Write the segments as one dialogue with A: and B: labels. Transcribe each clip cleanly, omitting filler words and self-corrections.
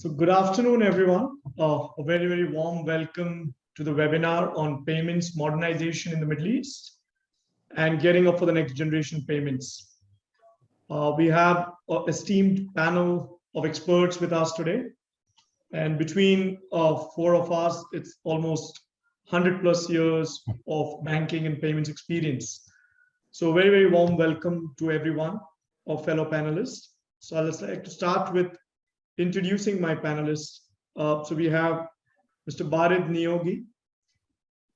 A: So good afternoon, everyone. A very, very warm welcome to the webinar on payments modernization in the Middle East and getting up for the next generation payments. We have an esteemed panel of experts with us today. And between four of us, it's almost 100 plus years of banking and payments experience. So very, very warm welcome to everyone, our fellow panelists. So I'd like to start with introducing my panelists. So we have Mr. Barid Niyogi.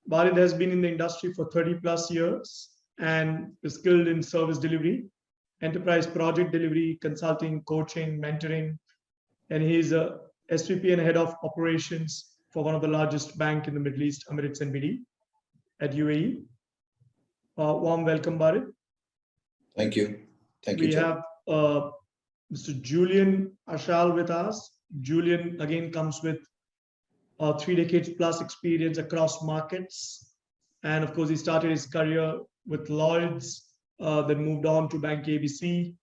A: Barid has been in the industry for 30 plus years and is skilled in service delivery, enterprise project delivery, consulting, coaching, mentoring, and he's a SVP and head of operations for one of the largest bank in the Middle East, Emirates NBD at UAE. Warm welcome, Barid.
B: Thank you. Thank you.
A: We have Mr. Julian Ashal with us. Julian again comes with 3 decades plus experience across markets. And of course, he started his career with Lloyds, then moved on to Bank ABC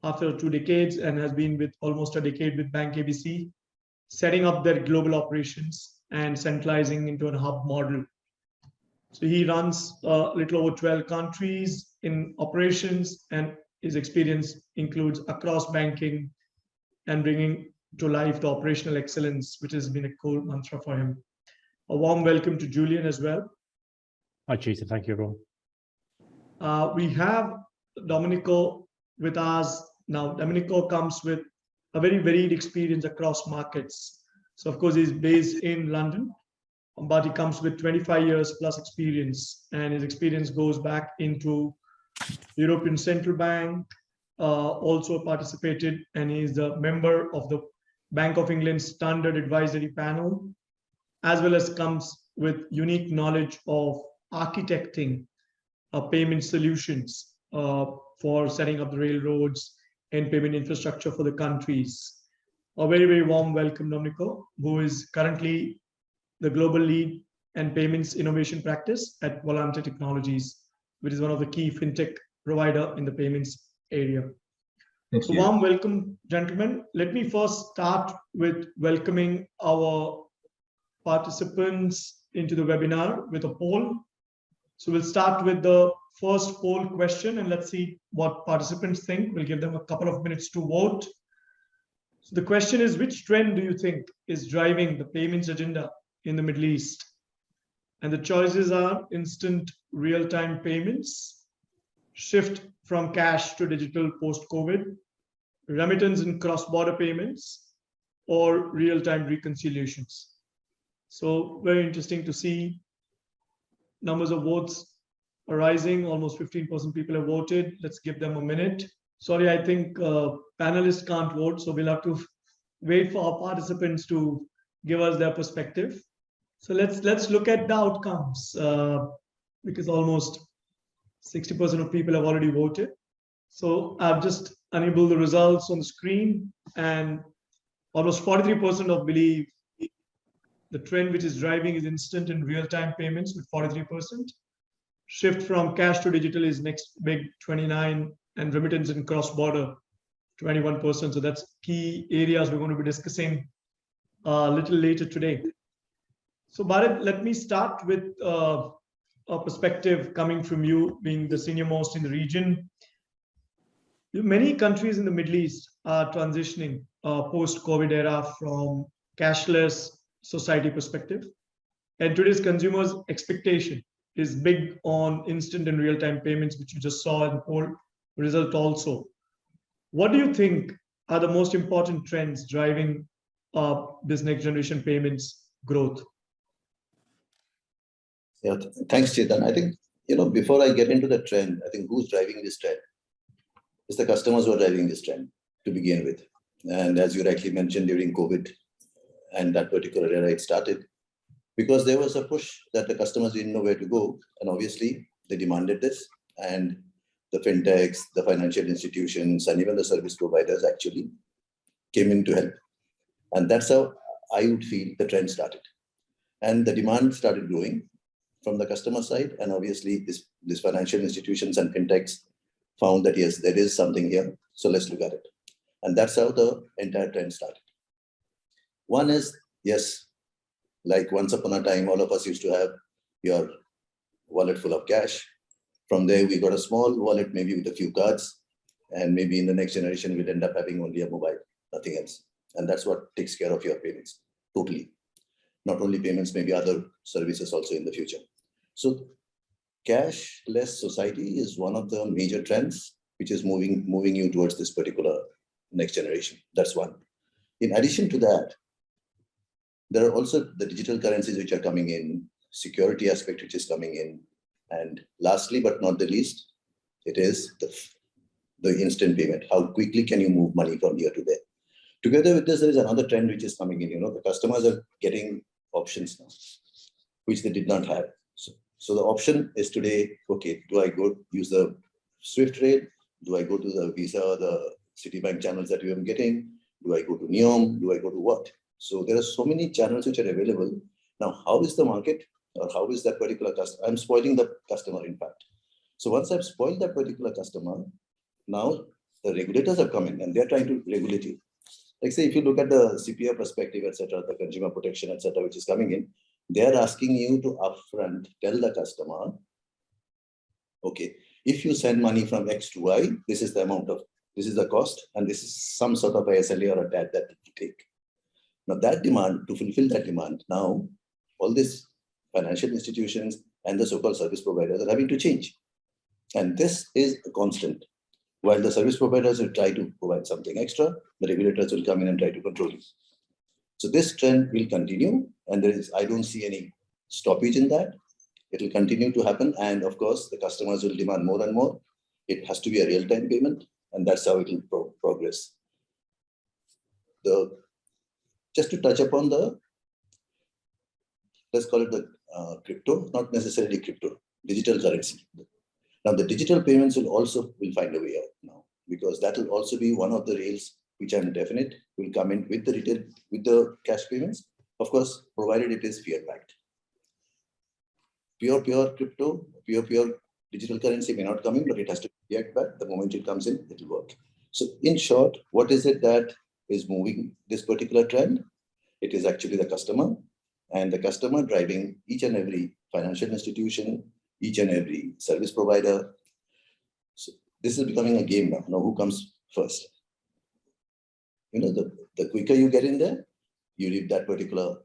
A: after 2 decades and has been with almost a decade with Bank ABC, setting up their global operations and centralizing into a hub model. So he runs a little over 12 countries in operations, and his experience includes across banking and bringing to life the operational excellence, which has been a core mantra for him. A warm welcome to Julian as well.
C: Hi, Chetan. Thank you, everyone.
A: We have Domenico with us. Now, Domenico comes with a very varied experience across markets. So, of course, he's based in London, but he comes with 25 years plus experience, and his experience goes back into European Central Bank, also participated, and he is a member of the Bank of England Standard Advisory Panel, as well as comes with unique knowledge of architecting payment solutions for setting up the railroads and payment infrastructure for the countries. A very, very warm welcome, Domenico, who is currently the global lead and payments innovation practice at Volante Technologies, which is one of the key fintech provider in the payments area. So warm welcome, gentlemen. Let me first start with welcoming our participants into the webinar with a poll. So we'll start with the first poll question and let's see what participants think. We'll give them a couple of minutes to vote. So the question is, which trend do you think is driving the payments agenda in the Middle East? And the choices are instant real-time payments, shift from cash to digital post-COVID, remittance and cross-border payments, or real-time reconciliations. So very interesting to see numbers of votes are rising. Almost 15% people have voted. Let's give them a minute. Sorry, I think panelists can't vote, so we'll have to wait for our participants to give us their perspective. So let's look at the outcomes because almost 60% of people have already voted. So I've just enabled the results on the screen, and almost 43% of believe the trend which is driving is instant and real-time payments with 43%. Shift from cash to digital is next big 29%, and remittance and cross-border 21%. So that's key areas we're going to be discussing a little later today. So Barid, let me start with a perspective coming from you, being the senior most in the region. Many countries in the Middle East are transitioning post-COVID era from cashless society perspective. And today's consumers' expectation is big on instant and real-time payments, which you just saw in the poll result also. What do you think are the most important trends driving this next generation payments growth?
B: Yeah, thanks, Chetan. I think, before I get into the trend, I think who's driving this trend? It's the customers who are driving this trend to begin with. And as you rightly mentioned, during COVID and that particular era, it started because there was a push that the customers didn't know where to go. And obviously, they demanded this. And the FinTechs, the financial institutions, and even the service providers actually came in to help. And that's how I would feel the trend started. And the demand started growing from the customer side. And obviously, these financial institutions and FinTechs found that, yes, there is something here. So let's look at it. And that's how the entire trend started. One is, yes, like once upon a time, all of us used to have your wallet full of cash. From there, we got a small wallet, maybe with a few cards. And maybe in the next generation, we'll end up having only a mobile, nothing else. And that's what takes care of your payments, totally. Not only payments, maybe other services also in the future. So cashless society is one of the major trends, which is moving you towards this particular next generation. That's one. In addition to that, there are also the digital currencies which are coming in, security aspect which is coming in. And lastly, but not the least, it is the instant payment. How quickly can you move money from here to there? Together with this, there is another trend which is coming in. The customers are getting options now, which they did not have. So the option is today, okay, do I go use the Swift rate? Do I go to the Visa or the Citibank channels that you are getting? Do I go to Neom? Do I go to what? So there are so many channels which are available. Now, how is the market or how is that particular customer? I'm spoiling the customer, in fact. So once I've spoiled that particular customer, now the regulators have come in and they're trying to regulate you. Like say, if you look at the CPA perspective, etc., the consumer protection, etc., which is coming in, they're asking you to upfront tell the customer, okay, if you send money from X to Y, this is the cost, and this is some sort of a SLA or a TAT that you take. Now that demand, to fulfill that demand, now all these financial institutions and the so-called service providers are having to change. And this is a constant. While the service providers will try to provide something extra, the regulators will come in and try to control it. So this trend will continue, and I don't see any stoppage in that. It will continue to happen, and of course, the customers will demand more and more. It has to be a real-time payment, and that's how it will progress. Just to touch upon let's call it the crypto, not necessarily crypto, digital currency. Now the digital payments will find a way out now, because that will also be one of the rails which I'm definite will come in with the retail, with the cash payments, of course, provided it is fiat-backed. Pure crypto, pure digital currency may not come in, but it has to be fiat-backed. The moment it comes in, it will work. So in short, what is it that is moving this particular trend? It is actually the customer, and the customer driving each and every financial institution, each and every service provider. So this is becoming a game now. Now who comes first? The quicker you get in there, you leave that particular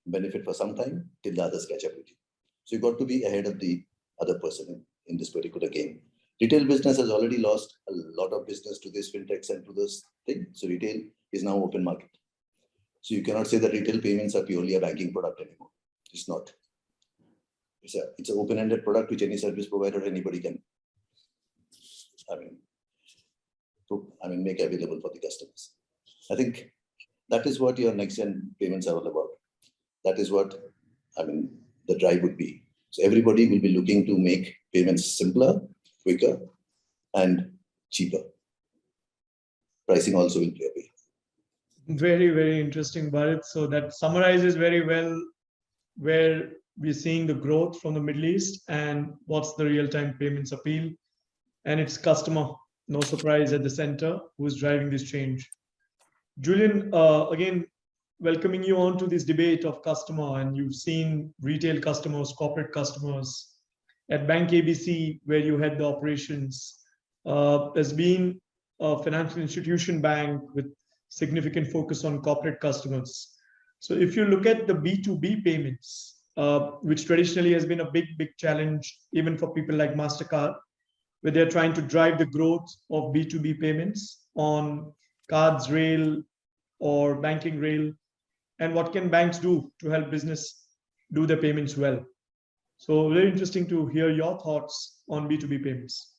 B: benefit for some time till the others catch up with you. So you've got to be ahead of the other person in this particular game. Retail business has already lost a lot of business to this FinTechs and to this thing. So retail is now open market. So you cannot say that retail payments are purely a banking product anymore. It's not. It's an open-ended product which any service provider, anybody can, make available for the customers. I think that is what your next-gen payments are all about. That is what, the drive would be. So everybody will be looking to make payments simpler, quicker, and cheaper. Pricing also will play a way.
A: Very, very interesting, Bharat. So that summarizes very well where we're seeing the growth from the Middle East and what's the real-time payments appeal. And it's customer, no surprise, at the center, who's driving this change. Julian, again, welcoming you on to this debate of customer, and you've seen retail customers, corporate customers. At Bank ABC, where you had the operations, has been a financial institution bank with significant focus on corporate customers. So if you look at the B2B payments, which traditionally has been a big challenge, even for people like MasterCard, where they're trying to drive the growth of B2B payments on cards rail or banking rail, and what can banks do to help business do their payments well? So very interesting to hear your thoughts on B2B payments.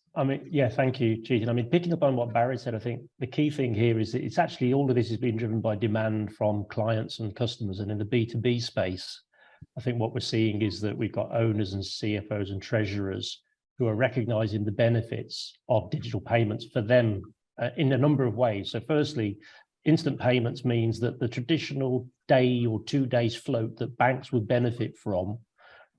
C: Yeah, thank you, Chetan. Picking up on what Barry said, I think the key thing here is that it's actually all of this is being driven by demand from clients and customers. And in the B2B space, I think what we're seeing is that we've got owners and CFOs and treasurers who are recognizing the benefits of digital payments for them in a number of ways. So firstly, instant payments means that the traditional day or 2 days float that banks would benefit from,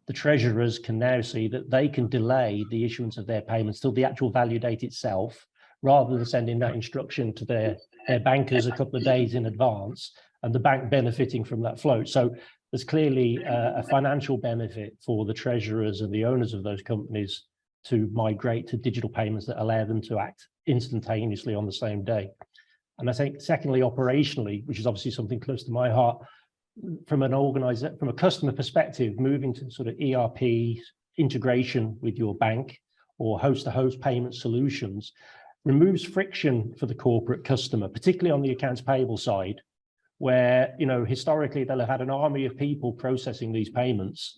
C: the treasurers can now see that they can delay the issuance of their payments till the actual value date itself, rather than sending that instruction to their bankers a couple of days in advance. and the bank benefiting from that float. So there's clearly a financial benefit for the treasurers and the owners of those companies to migrate to digital payments that allow them to act instantaneously on the same day. And I think secondly, operationally, which is obviously something close to my heart, from a customer perspective, moving to sort of ERP integration with your bank or host-to-host payment solutions removes friction for the corporate customer, particularly on the accounts payable side, where, you know, historically they'll have had an army of people processing these payments.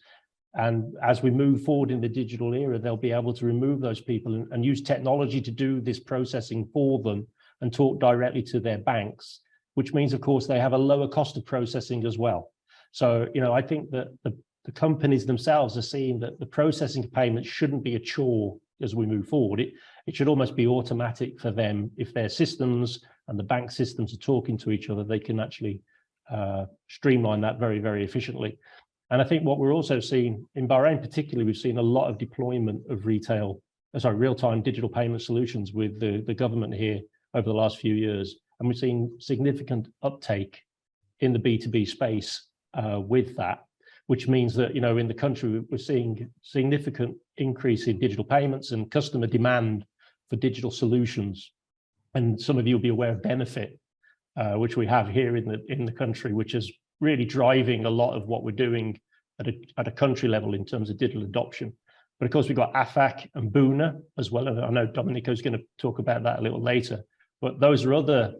C: And as we move forward in the digital era, they'll be able to remove those people and use technology to do this processing for them and talk directly to their banks, which means, of course, they have a lower cost of processing as well. So, you know, I think that the companies themselves are seeing that the processing of payments shouldn't be a chore as we move forward. It should almost be automatic for them. If their systems and the bank systems are talking to each other, they can actually streamline that very, very efficiently. And I think what we're also seeing in Bahrain, particularly, we've seen a lot of deployment of real-time digital payment solutions with the government here over the last few years. And we've seen significant uptake in the B2B space with that, which means that, you know, in the country, we're seeing significant increase in digital payments and customer demand for digital solutions. And some of you will be aware of Benefit, which we have here in the country, which is really driving a lot of what we're doing at a country level in terms of digital adoption. But of course, we've got AFAC and Buna as well. And I know Domenico is going to talk about that a little later. But those are other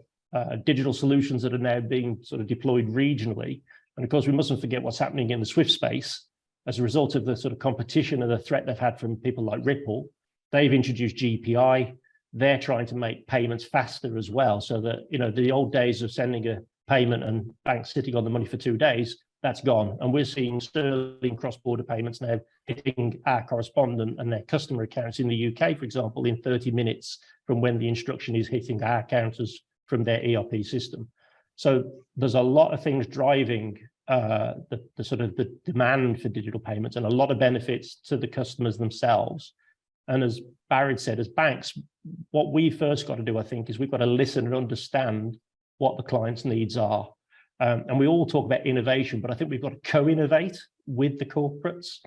C: digital solutions that are now being sort of deployed regionally. And of course, we mustn't forget what's happening in the SWIFT space as a result of the sort of competition and the threat they've had from people like Ripple. They've introduced GPI. They're trying to make payments faster as well, so that, you know, the old days of sending a payment and banks sitting on the money for 2 days, that's gone. And we're seeing sterling cross-border payments now hitting our correspondent and their customer accounts in the UK, for example, in 30 minutes from when the instruction is hitting our counters from their ERP system. So there's a lot of things driving the sort of the demand for digital payments, and a lot of benefits to the customers themselves. And as Barry said, as banks, what we first got to do, I think, is we've got to listen and understand what the client's needs are. And we all talk about innovation, but I think we've got to co-innovate with the corporates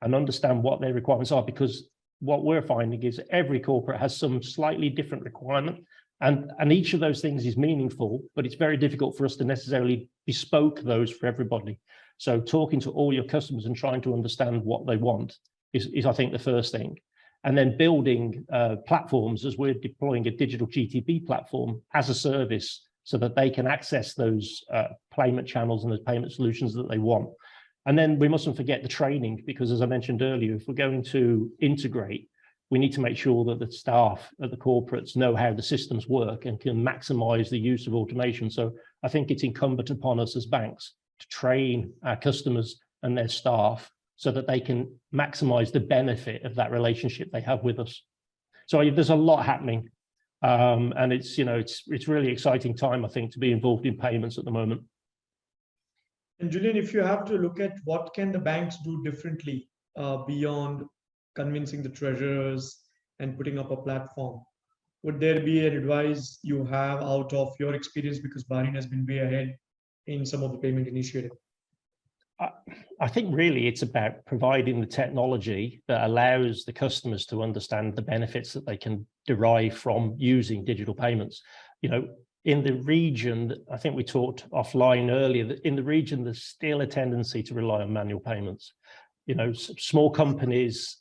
C: and understand what their requirements are, because what we're finding is every corporate has some slightly different requirement, and each of those things is meaningful, but it's very difficult for us to necessarily bespoke those for everybody. So talking to all your customers and trying to understand what they want is I think, the first thing. And then building platforms, as we're deploying a digital GTB platform as a service, so that they can access those payment channels and those payment solutions that they want. And then we mustn't forget the training, because as I mentioned earlier, if we're going to integrate, we need to make sure that the staff at the corporates know how the systems work and can maximize the use of automation. So I think it's incumbent upon us as banks to train our customers and their staff so that they can maximize the benefit of that relationship they have with us. So there's a lot happening. And it's, you know, it's really exciting time, I think, to be involved in payments at the moment.
A: And Julian, if you have to look at what can the banks do differently beyond convincing the treasurers and putting up a platform, would there be an advice you have out of your experience, because Bahrain has been way ahead in some of the payment initiative?
C: I think really it's about providing the technology that allows the customers to understand the benefits that they can derive from using digital payments. You know, in the region, I think we talked offline earlier, that in the region, there's still a tendency to rely on manual payments. You know, small companies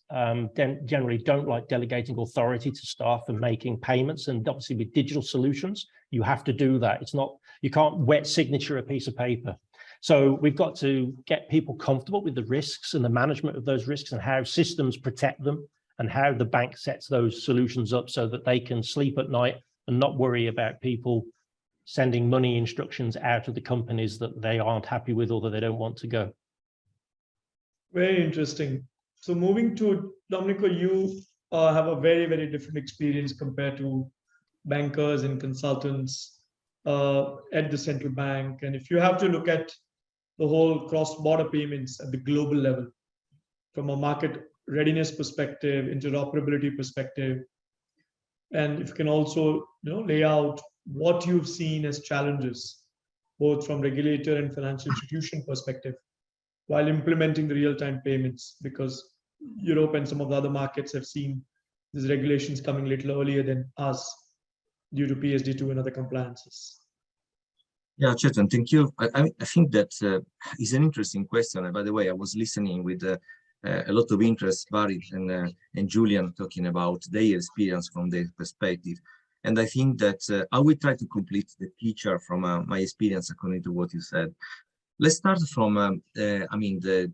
C: generally don't like delegating authority to staff and making payments. And obviously with digital solutions, you have to do that. It's not, you can't wet signature a piece of paper. So we've got to get people comfortable with the risks and the management of those risks and how systems protect them and how the bank sets those solutions up so that they can sleep at night and not worry about people sending money instructions out of the companies that they aren't happy with or that they don't want to go.
A: Very interesting. So moving to Domenico, you have a very, very different experience compared to bankers and consultants at the central bank. And if you have to look at the whole cross-border payments at the global level, from a market readiness perspective, interoperability perspective, and if you can also, you know, lay out what you've seen as challenges both from regulator and financial institution perspective, while implementing the real-time payments, because Europe and some of the other markets have seen these regulations coming a little earlier than us due to PSD2 and other compliances.
D: Yeah, Chetan, thank you. I think that is an interesting question. And by the way, I was listening with a lot of interest, Barry and Julian talking about their experience from their perspective. And I think that I will try to complete the picture from my experience according to what you said. Let's start from, I mean, the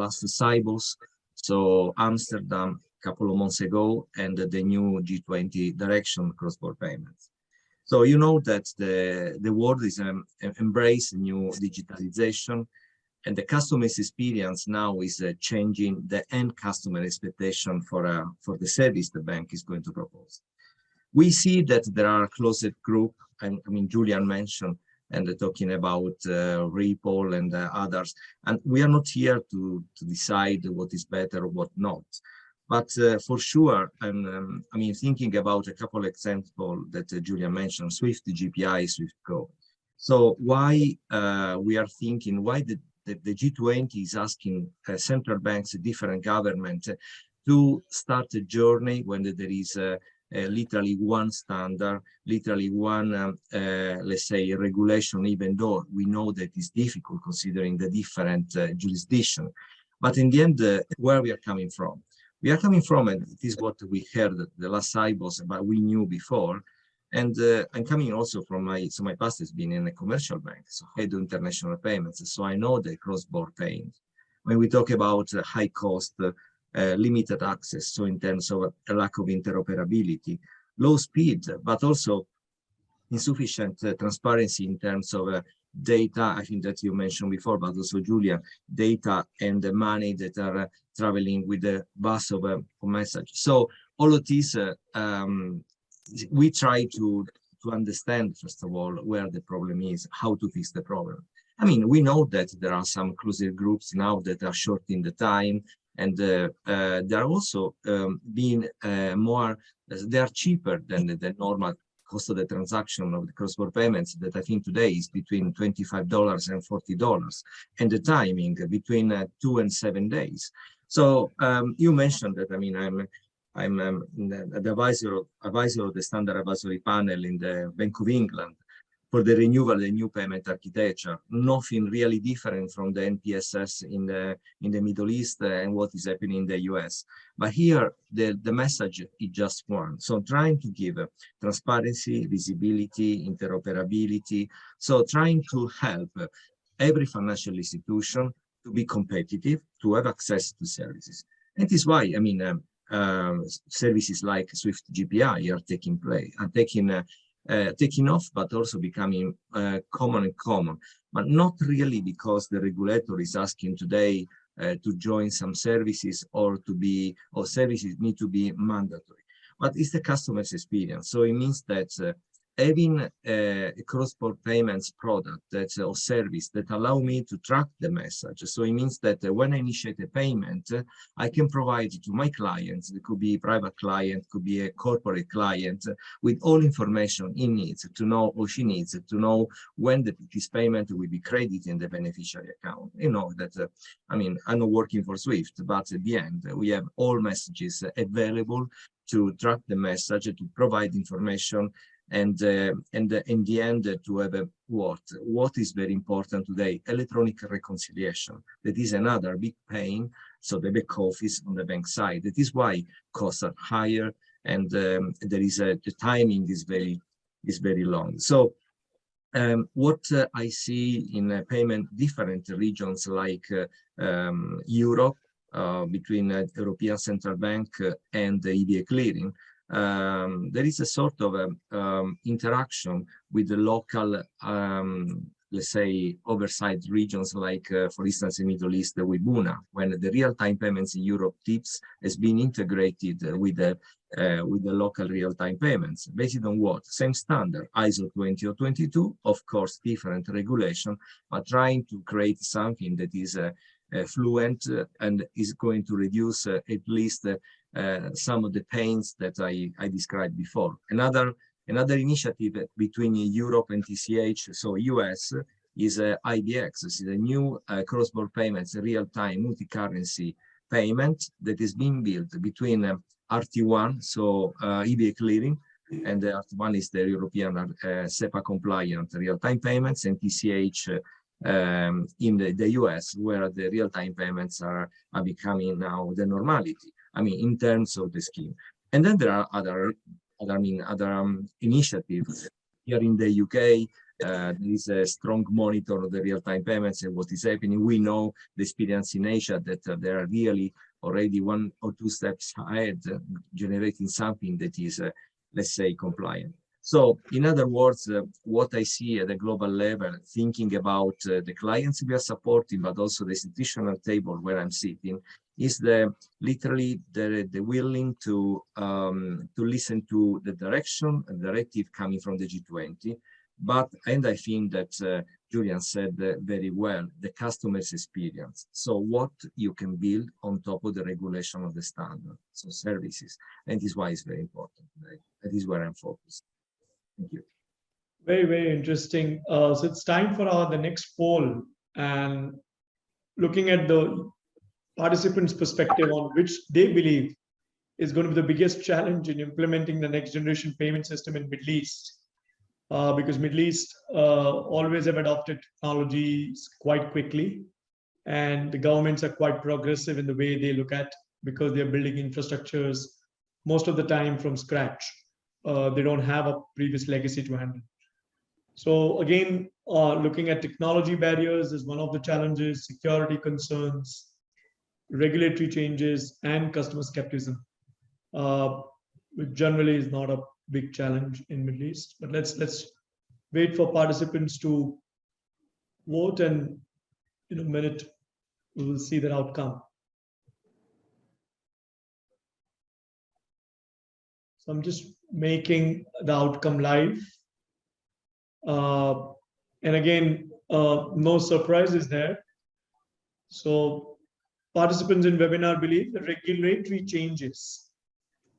D: last cycles. So Amsterdam a couple of months ago, and the new G20 direction cross-border payments. So you know that the world is embrace new digitalization, and the customer's experience now is changing the end customer expectation for the service the bank is going to propose. We see that there are closed group, and I mean Julian mentioned, and talking about Ripple and others, and we are not here to decide what is better or what not. But for sure, I mean, thinking about a couple of examples that Julia mentioned, Swift GPI, Swift Go. So why we are thinking, why the G20 is asking central banks, different government, to start a journey when there is literally one standard, literally one, let's say, regulation, even though we know that it's difficult considering the different jurisdiction. But in the end, where we are coming from? We are coming from, and it is what we heard the last cycles, but we knew before. And I'm coming also from so my past has been in a commercial bank, so I do international payments. So I know the cross-border payments. When we talk about high cost, limited access, so in terms of a lack of interoperability, low speed, but also insufficient transparency in terms of data, I think that you mentioned before, but also Julia, data and the money that are traveling with the bus of a message. So all of these, we try to understand, first of all, where the problem is, how to fix the problem. I mean, we know that there are some closer groups now that are short in the time, and they are also being more, they are cheaper than the normal cost of the transaction of the cross-border payments that I think today is between $25 and $40, and the timing between 2 and 7 days. So you mentioned that, I mean, I'm the advisor of the Standard Advisory Panel in the Bank of England for the renewal of the new payment architecture. Nothing really different from the NPSS in the Middle East and what is happening in the US. But here, the message is just one. So trying to give transparency, visibility, interoperability. So trying to help every financial institution to be competitive, to have access to services. And this is why, I mean, services like Swift GPI are taking off, but also becoming common, but not really because the regulator is asking today to join some services or services need to be mandatory, but it's the customer's experience. So it means that having a cross-border payments product or service that allow me to track the message. So it means that when I initiate a payment, I can provide to my clients, it could be a private client, could be a corporate client, with all information he needs to know, or she needs to know when this payment will be credited in the beneficiary account. You know that, I mean, I'm not working for Swift, but at the end, we have all messages available to track the message, to provide information, and in the end to have a what is very important today, electronic reconciliation. That is another big pain. So the back office on the bank side, that is why costs are higher, and there is the timing is very long. So what I see in payment different regions like Europe, between European Central Bank and the EBA clearing, there is a sort of interaction with the local, let's say, oversight regions, like, for instance, in Middle East with BUNA, when the real-time payments in Europe TIPS has been integrated with the local real-time payments. Based on what? Same standard, ISO 20022, of course, different regulation, but trying to create something that is fluent and is going to reduce at least some of the pains that I described before. Another initiative between Europe and TCH, so US, is IBX. This is a new cross-border payments, real-time multi-currency payment that is being built between RT1, so EBA clearing, and the RT1 is the European SEPA compliant real-time payments, and TCH in the US, where the real-time payments are becoming now the normality. I mean, in terms of the scheme. And then there are other initiatives here in the UK. There is a strong monitor of the real-time payments and what is happening. We know the experience in Asia that they are really already 1 or 2 steps ahead, generating something that is, let's say, compliant. So, in other words, what I see at the global level, thinking about the clients we are supporting, but also the institutional table where I'm sitting, is literally the willing to listen to the directive coming from the G20. But, and I think that Julian said very well, the customer's experience. So what you can build on top of the regulation of the standard, so services. And this is why it's very important. Right? That is where I'm focused. Thank you.
A: Very, very interesting. So it's time for the next poll, and looking at the participants' perspective on which they believe is going to be the biggest challenge in implementing the next generation payment system in Middle East. Because Middle East always have adopted technologies quite quickly, and the governments are quite progressive in the way they look at, because they're building infrastructures most of the time from scratch. They don't have a previous legacy to handle. So again, looking at technology barriers is one of the challenges, security concerns, regulatory changes, and customer skepticism, which generally is not a big challenge in Middle East. But let's wait for participants to vote, and in a minute we will see that outcome. So I'm just making the outcome live. And again, no surprises there. So participants in webinar believe that regulatory changes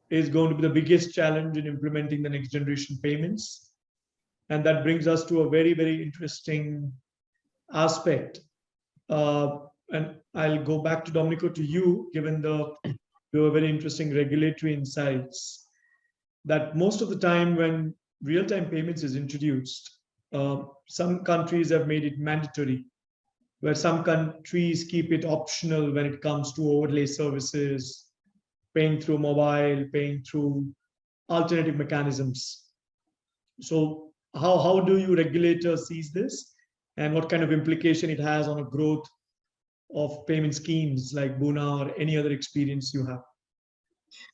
A: is going to be the biggest challenge in implementing the next generation payments. And that brings us to a very, very interesting aspect. And I'll go back to Domenico, to you, given your very interesting regulatory insights, that most of the time when real-time payments is introduced, some countries have made it mandatory, where some countries keep it optional when it comes to overlay services, paying through mobile, paying through alternative mechanisms. So how do you regulators seize this, and what kind of implication it has on a growth of payment schemes like Buna or any other experience you have?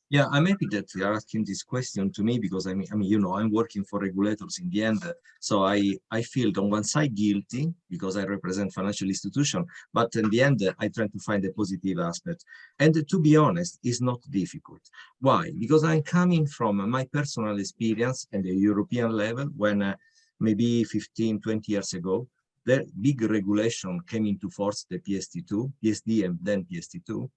D: Yeah, I'm happy that you're asking this question to me, because I mean, you know, I'm working for regulators in the end. So I feel on one side guilty because I represent financial institution, but in the end, I try to find a positive aspect. And to be honest, it's not difficult. Why? Because I'm coming from my personal experience at the European level, when maybe 15, 20 years ago, the big regulation came into force, the PSD2, PSD and then PSD2.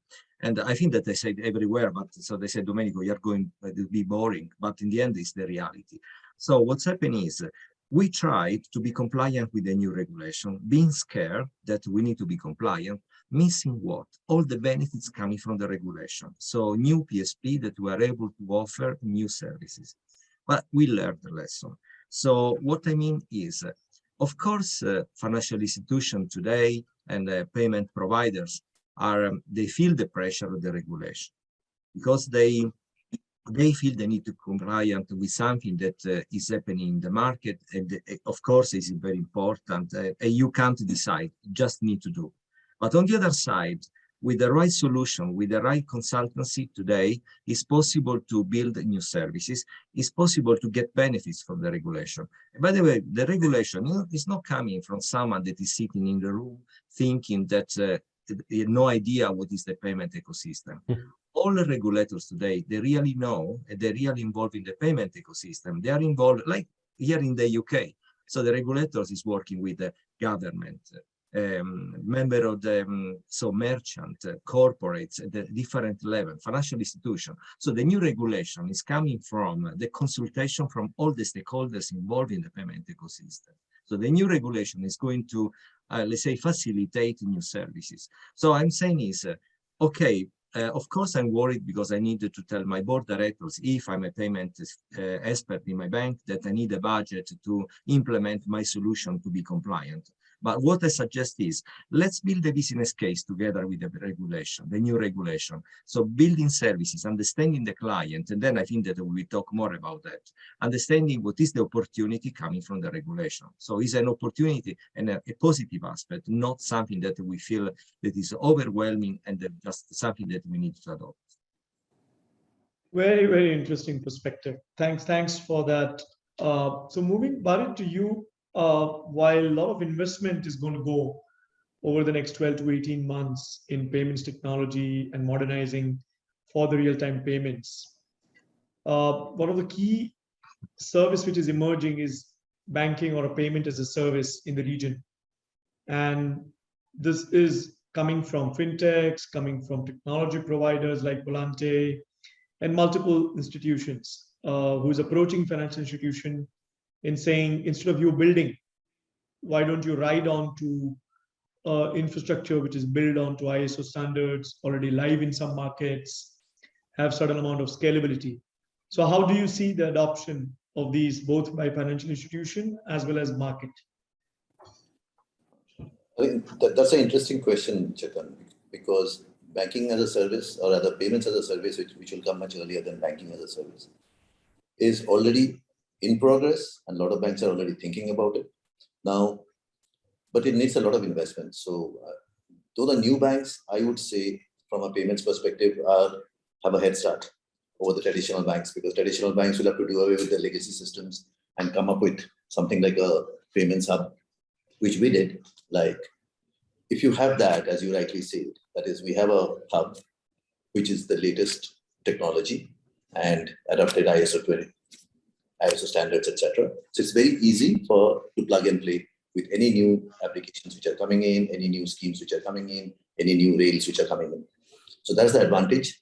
D: And I think that they said everywhere, but so they said, Domenico, you're going to be boring, but in the end, it's the reality. So what's happening is we tried to be compliant with the new regulation, being scared that we need to be compliant, missing what? All the benefits coming from the regulation. So new PSP that we are able to offer new services. But we learned the lesson. So what I mean is, of course, financial institutions today and payment providers they feel the pressure of the regulation, because they feel they need to comply with something that is happening in the market, and of course is very important. You can't decide, you just need to do. But on the other side, with the right solution, with the right consultancy today, it's possible to build new services. It's possible to get benefits from the regulation. And by the way, the regulation is not coming from someone that is sitting in the room thinking that no idea what is the payment ecosystem. All the regulators today, they really know, and they're really involved in the payment ecosystem. They are involved, like here in the UK. So the regulators is working with the government, member of the merchant, corporates at the different level, financial institution. So the new regulation is coming from the consultation from all the stakeholders involved in the payment ecosystem. So the new regulation is going to, let's say, facilitate new services. So I'm saying is, okay, of course, I'm worried because I needed to tell my board directors, if I'm a payment expert in my bank, that I need a budget to implement my solution to be compliant. But what I suggest is, let's build a business case together with the regulation, the new regulation. So building services, understanding the client, and then I think that we will talk more about that. Understanding what is the opportunity coming from the regulation. So it's an opportunity and a positive aspect, not something that we feel that is overwhelming and that just something that we need to adopt.
A: Very, very interesting perspective. Thanks for that. So moving, Bharat, to you, while a lot of investment is going to go over the next 12 to 18 months in payments technology and modernizing for the real-time payments, one of the key service which is emerging is banking or a payment as a service in the region. And this is coming from FinTechs, coming from technology providers like Volante, and multiple institutions who is approaching financial institution in saying, instead of you building, why don't you ride on to infrastructure which is built onto ISO standards, already live in some markets, have certain amount of scalability. So how do you see the adoption of these both by financial institution as well as market?
B: I think that's an interesting question, Chetan, because banking as a service or other payments as a service, which will come much earlier than banking as a service, is already in progress, and a lot of banks are already thinking about it now, but it needs a lot of investment. So though the new banks, I would say from a payments perspective, have a head start over the traditional banks, because traditional banks will have to do away with their legacy systems and come up with something like a payments hub, which we did. Like, if you have that, as you rightly said, that is, we have a hub, which is the latest technology and adopted ISO standards, etc. So it's very easy to plug and play with any new applications which are coming in, any new schemes which are coming in, any new rails which are coming in. So that's the advantage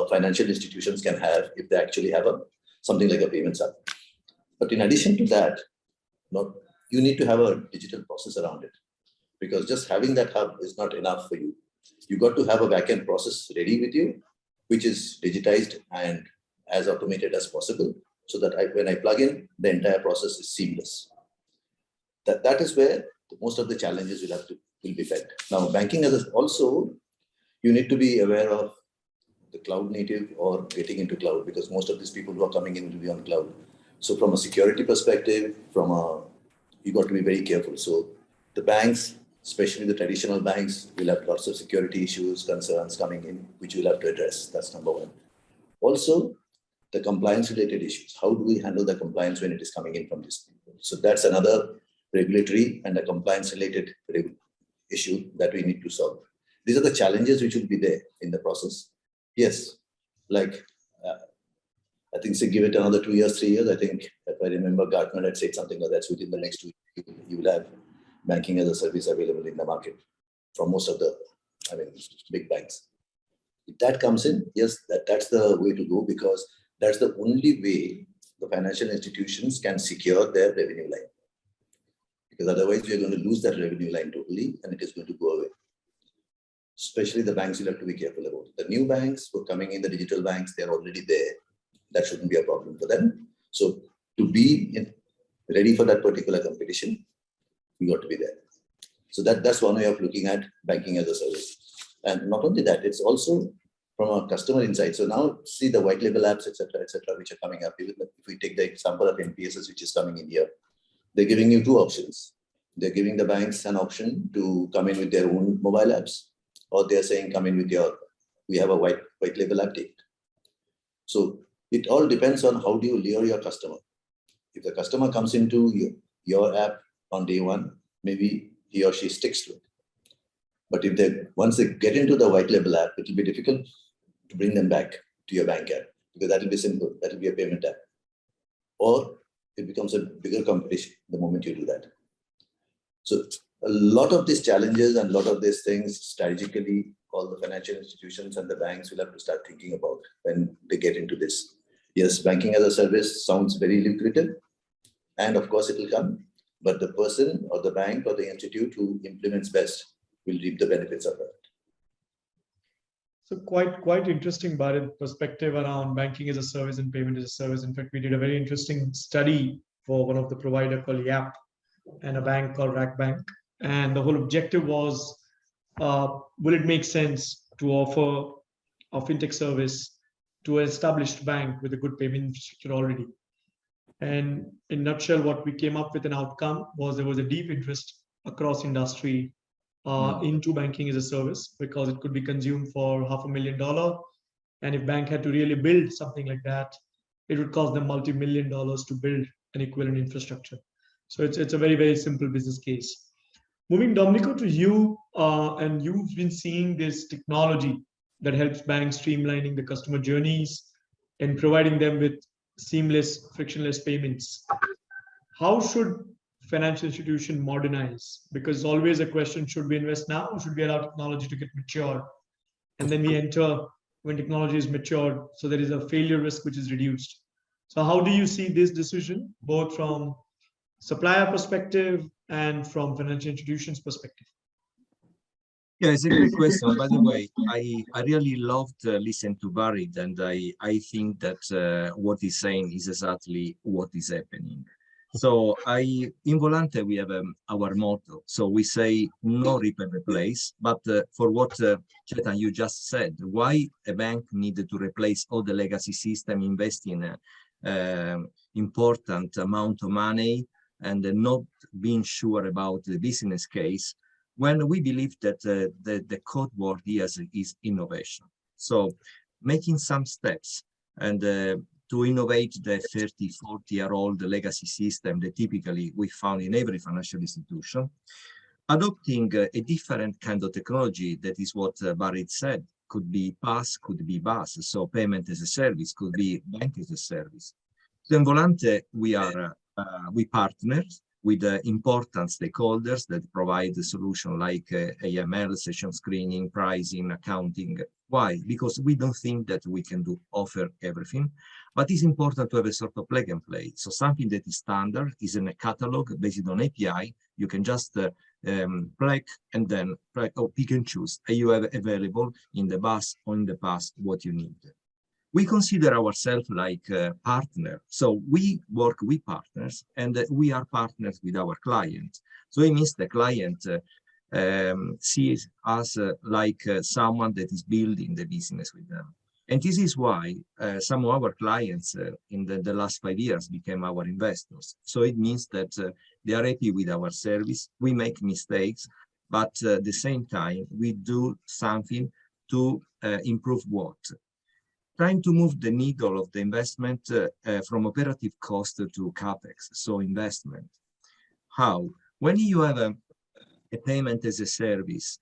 B: financial institutions can have if they actually have something like a payments hub. But in addition to that, you need to have a digital process around it, because just having that hub is not enough for you. You got to have a backend process ready with you, which is digitized and as automated as possible, so that when I plug in, the entire process is seamless. That is where most of the challenges will be felt. Now, banking also, you need to be aware of the cloud native or getting into cloud, because most of these people who are coming in will be on cloud. So from a security perspective, you got to be very careful. So the banks, especially the traditional banks, will have lots of security issues, concerns coming in, which we'll have to address. That's number one. Also, the compliance related issues. How do we handle the compliance when it is coming in from these people? So that's another regulatory and a compliance related issue that we need to solve. These are the challenges which will be there in the process. Yes, like I think, say, give it another 2 years, 3 years. I think, if I remember, Gartner had said something like that. So within the next 2 years, you will have banking as a service available in the market from most of the, big banks. If that comes in, yes, that's the way to go, because that's the only way the financial institutions can secure their revenue line. Because otherwise, we are going to lose that revenue line totally, and it is going to go away. Especially the banks, you'll have to be careful about. The new banks who are coming in, the digital banks, they're already there. That shouldn't be a problem for them. So to be ready for that particular competition, we got to be there. So that's one way of looking at banking as a service. And not only that, it's also from a customer insight. So now see the white label apps, etc., which are coming up. Even if we take the example of NPSS, which is coming in here, they're giving you two options. They're giving the banks an option to come in with their own mobile apps, or they're saying, come in with we have a white label app take. So it all depends on how do you lure your customer. If the customer comes into your app on day one, maybe he or she sticks to it. But if once they get into the white label app, it will be difficult to bring them back to your bank app, because that will be simple. That will be a payment app. Or it becomes a bigger competition the moment you do that. So a lot of these challenges and a lot of these things strategically, all the financial institutions and the banks will have to start thinking about when they get into this. Yes, banking as a service sounds very lucrative, and of course it will come, but the person or the bank or the institute who implements best will reap the benefits of that.
A: So quite interesting, Bharat, perspective around banking as a service and payment as a service. In fact, we did a very interesting study for one of the provider called YAP and a bank called Rack Bank. And the whole objective was, will it make sense to offer a fintech service to an established bank with a good payment infrastructure already? And in a nutshell, what we came up with an outcome was there was a deep interest across industry into banking as a service, because it could be consumed for $500,000. And if bank had to really build something like that, it would cost them multi-million dollars to build an equivalent infrastructure. So it's a very, very simple business case. Moving, Domenico, to you, and you've been seeing this technology that helps banks streamlining the customer journeys and providing them with seamless, frictionless payments. How should financial institution modernize? Because it's always a question, should we invest now or should we allow technology to get matured? And then we enter when technology is matured, so there is a failure risk which is reduced. So how do you see this decision, both from supplier perspective and from financial institutions perspective?
D: Yeah, it's a great question. By the way, I really loved listening to Barid, and I think that what he's saying is exactly what is happening. So in Volante, we have our motto. So we say no rip and replace, but for what Chetan, you just said, why a bank needed to replace all the legacy system, invest in important amount of money and not being sure about the business case, when we believe that the code word here is innovation. So making some steps and to innovate the 30, 40-year-old legacy system that typically we found in every financial institution, adopting a different kind of technology, that is what Barid said, could be PaaS, could be BaaS, so payment as a service, could be bank as a service. So in Volante, we partner with important stakeholders that provide the solution like AML, session screening, pricing, accounting. Why? Because we don't think that we can offer everything, but it's important to have a sort of plug and play. So something that is standard is in a catalog based on API. You can just plug and then pick and choose. And you have available in the BaaS or in the PaaS what you need. We consider ourselves like a partner. So we work with partners and we are partners with our client. So it means the client sees us like someone that is building the business with them. And this is why some of our clients in the last 5 years became our investors. So it means that they are happy with our service. We make mistakes, but at the same time, we do something to improve what? Trying to move the needle of the investment from operative cost to CapEx, so investment. How? When you have a payment as a service,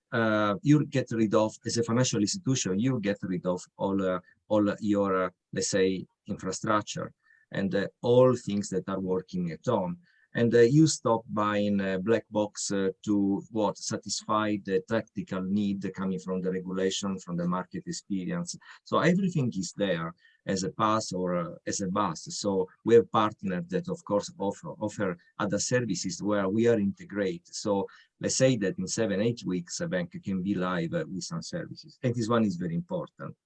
D: you get rid of, as a financial institution, you get rid of all your, let's say, infrastructure and all things that are working at home. And you stop buying a black box to what? Satisfy the tactical need coming from the regulation, from the market experience. So everything is there as a PaaS or as a BaaS. So we have partners that, of course, offer other services where we are integrated. So let's say that in 7-8 weeks, a bank can be live with some services. And this one is very important.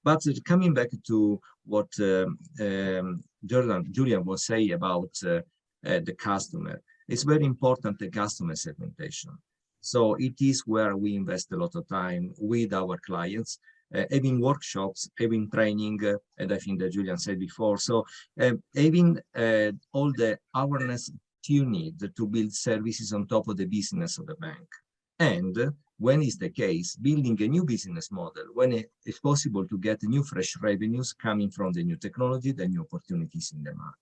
D: But coming back to what Julian was saying about the customer, it's very important, the customer segmentation. So it is where we invest a lot of time with our clients, having workshops, having training, and I think that Julian said before. So having all the awareness you need to build services on top of the business of the bank. And when is the case, building a new business model, when it's possible to get new fresh revenues coming from the new technology, the new opportunities in the market.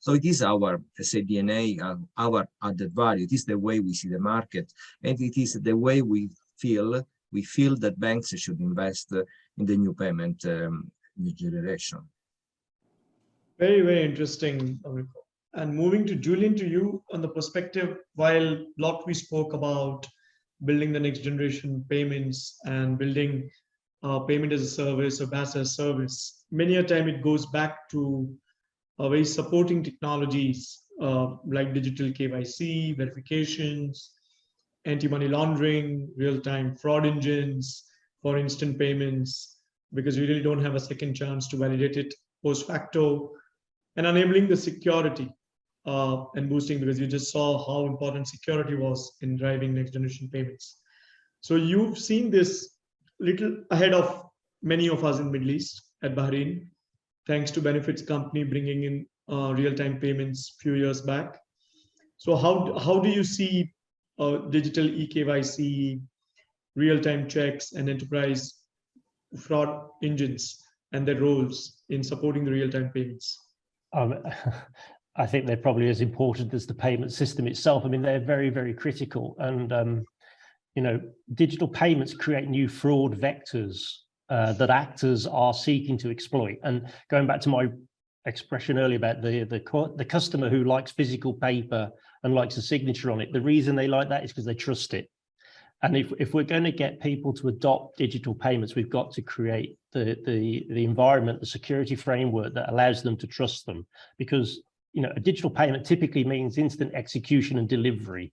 D: So it is our, say, DNA, our added value. It is the way we see the market, and it is the way we feel that banks should invest in the new payment new generation.
A: Very, very interesting, Domenico. And moving to Julian, to you on the perspective, while a lot we spoke about building the next generation payments and building payment as a service or BaaS as a service, many a time it goes back to very supporting technologies like digital KYC, verifications, anti-money laundering, real-time fraud engines for instant payments, because you really don't have a second chance to validate it post facto, and enabling the security and boosting, because you just saw how important security was in driving next generation payments. So you've seen this little ahead of many of us in Middle East at Bahrain, thanks to Benefits Company bringing in real-time payments a few years back. So how do you see digital eKYC, real-time checks, and enterprise fraud engines and their roles in supporting the real-time payments?
C: I think they're probably as important as the payment system itself. I mean, they're very, very critical. And, you know, digital payments create new fraud vectors that actors are seeking to exploit. And going back to my expression earlier about the customer who likes physical paper and likes a signature on it, the reason they like that is because they trust it. And if we're going to get people to adopt digital payments, we've got to create the environment, the security framework that allows them to trust them. Because, you know, a digital payment typically means instant execution and delivery.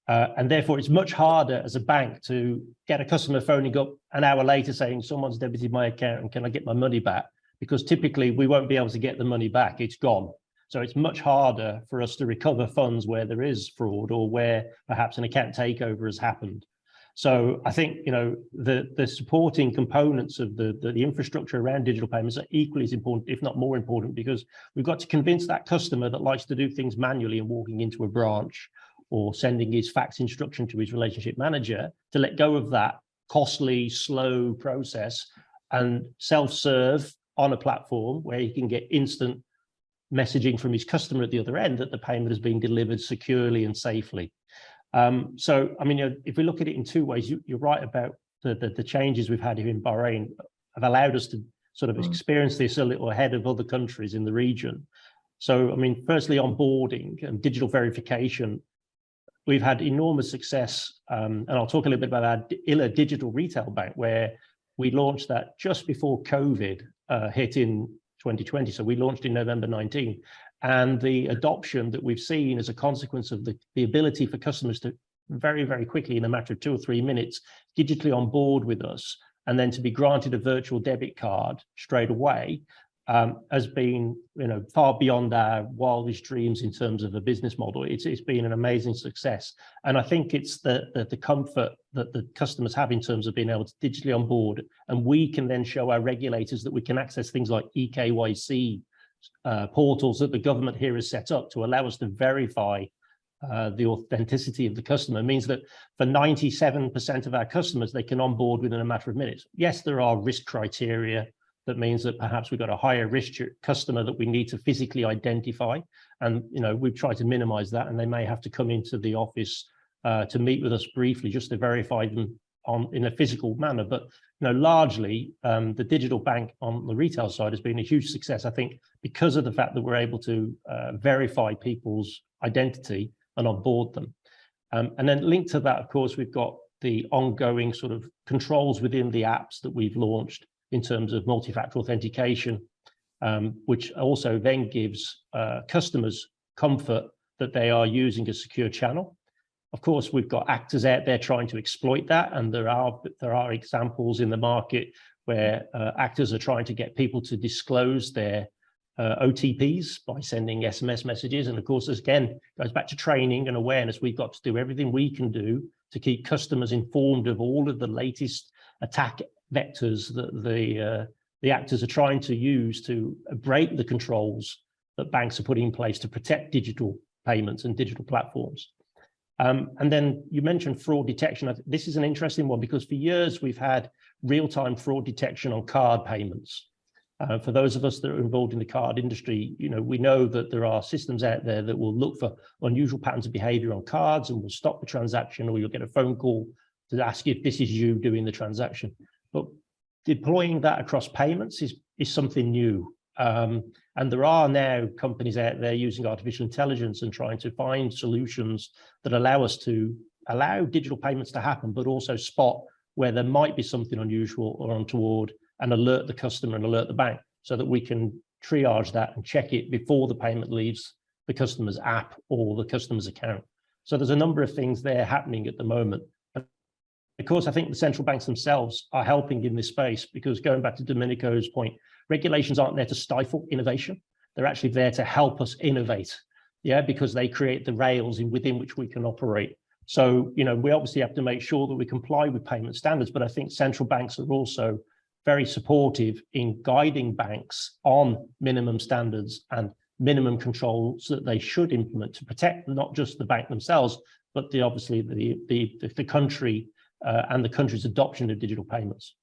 C: And therefore, it's much harder as a bank to get a customer phoning up an hour later saying, someone's debited my account and can I get my money back? Because typically we won't be able to get the money back, it's gone. So it's much harder for us to recover funds where there is fraud or where perhaps an account takeover has happened. So I think, you know, the supporting components of the infrastructure around digital payments are equally as important, if not more important, because we've got to convince that customer that likes to do things manually and walking into a branch or sending his fax instruction to his relationship manager to let go of that costly, slow process and self-serve on a platform where he can get instant messaging from his customer at the other end that the payment has been delivered securely and safely. So, I mean, you know, if we look at it in two ways, you're right about the changes we've had here in Bahrain have allowed us to sort of experience this a little ahead of other countries in the region. So, I mean, firstly, onboarding and digital verification, we've had enormous success. And I'll talk a little bit about our ILA digital retail bank, where we launched that just before COVID hit in 2020. So we launched in November 19. And the adoption that we've seen as a consequence of the ability for customers to very, very quickly, in a matter of 2 or 3 minutes, digitally on board with us, and then to be granted a virtual debit card straight away, has been, you know, far beyond our wildest dreams in terms of a business model. It's been an amazing success. And I think it's the comfort that the customers have in terms of being able to digitally onboard, and we can then show our regulators that we can access things like eKYC portals that the government here has set up to allow us to verify the authenticity of the customer. It means that for 97% of our customers, they can onboard within a matter of minutes. Yes, there are risk criteria. That means that perhaps we've got a higher risk customer that we need to physically identify. And, you know, we've tried to minimize that, and they may have to come into the office to meet with us briefly just to verify them in a physical manner. But, you know, largely the digital bank on the retail side has been a huge success, I think, because of the fact that we're able to verify people's identity and onboard them. And then linked to that, of course, we've got the ongoing sort of controls within the apps that we've launched in terms of multi-factor authentication, which also then gives customers comfort that they are using a secure channel. Of course, we've got actors out there trying to exploit that, and there are examples in the market where actors are trying to get people to disclose their OTPs by sending SMS messages. And of course, this again goes back to training and awareness. We've got to do everything we can do to keep customers informed of all of the latest attack vectors that the actors are trying to use to break the controls that banks are putting in place to protect digital payments and digital platforms. And then you mentioned fraud detection. This is an interesting one because for years we've had real-time fraud detection on card payments. For those of us that are involved in the card industry, you know, we know that there are systems out there that will look for unusual patterns of behavior on cards and will stop the transaction, or you'll get a phone call to ask if this is you doing the transaction. But deploying that across payments is something new. And there are now companies out there using artificial intelligence and trying to find solutions that allow us to allow digital payments to happen, but also spot where there might be something unusual or untoward and alert the customer and alert the bank so that we can triage that and check it before the payment leaves the customer's app or the customer's account. So there's a number of things there happening at the moment. And of course, I think the central banks themselves are helping in this space, because going back to Domenico's point, regulations aren't there to stifle innovation. They're actually there to help us innovate, yeah, because they create the rails within which we can operate. So, you know, we obviously have to make sure that we comply with payment standards, but I think central banks are also very supportive in guiding banks on minimum standards and minimum controls that they should implement to protect not just the bank themselves, but obviously the country and the country's adoption of digital payments.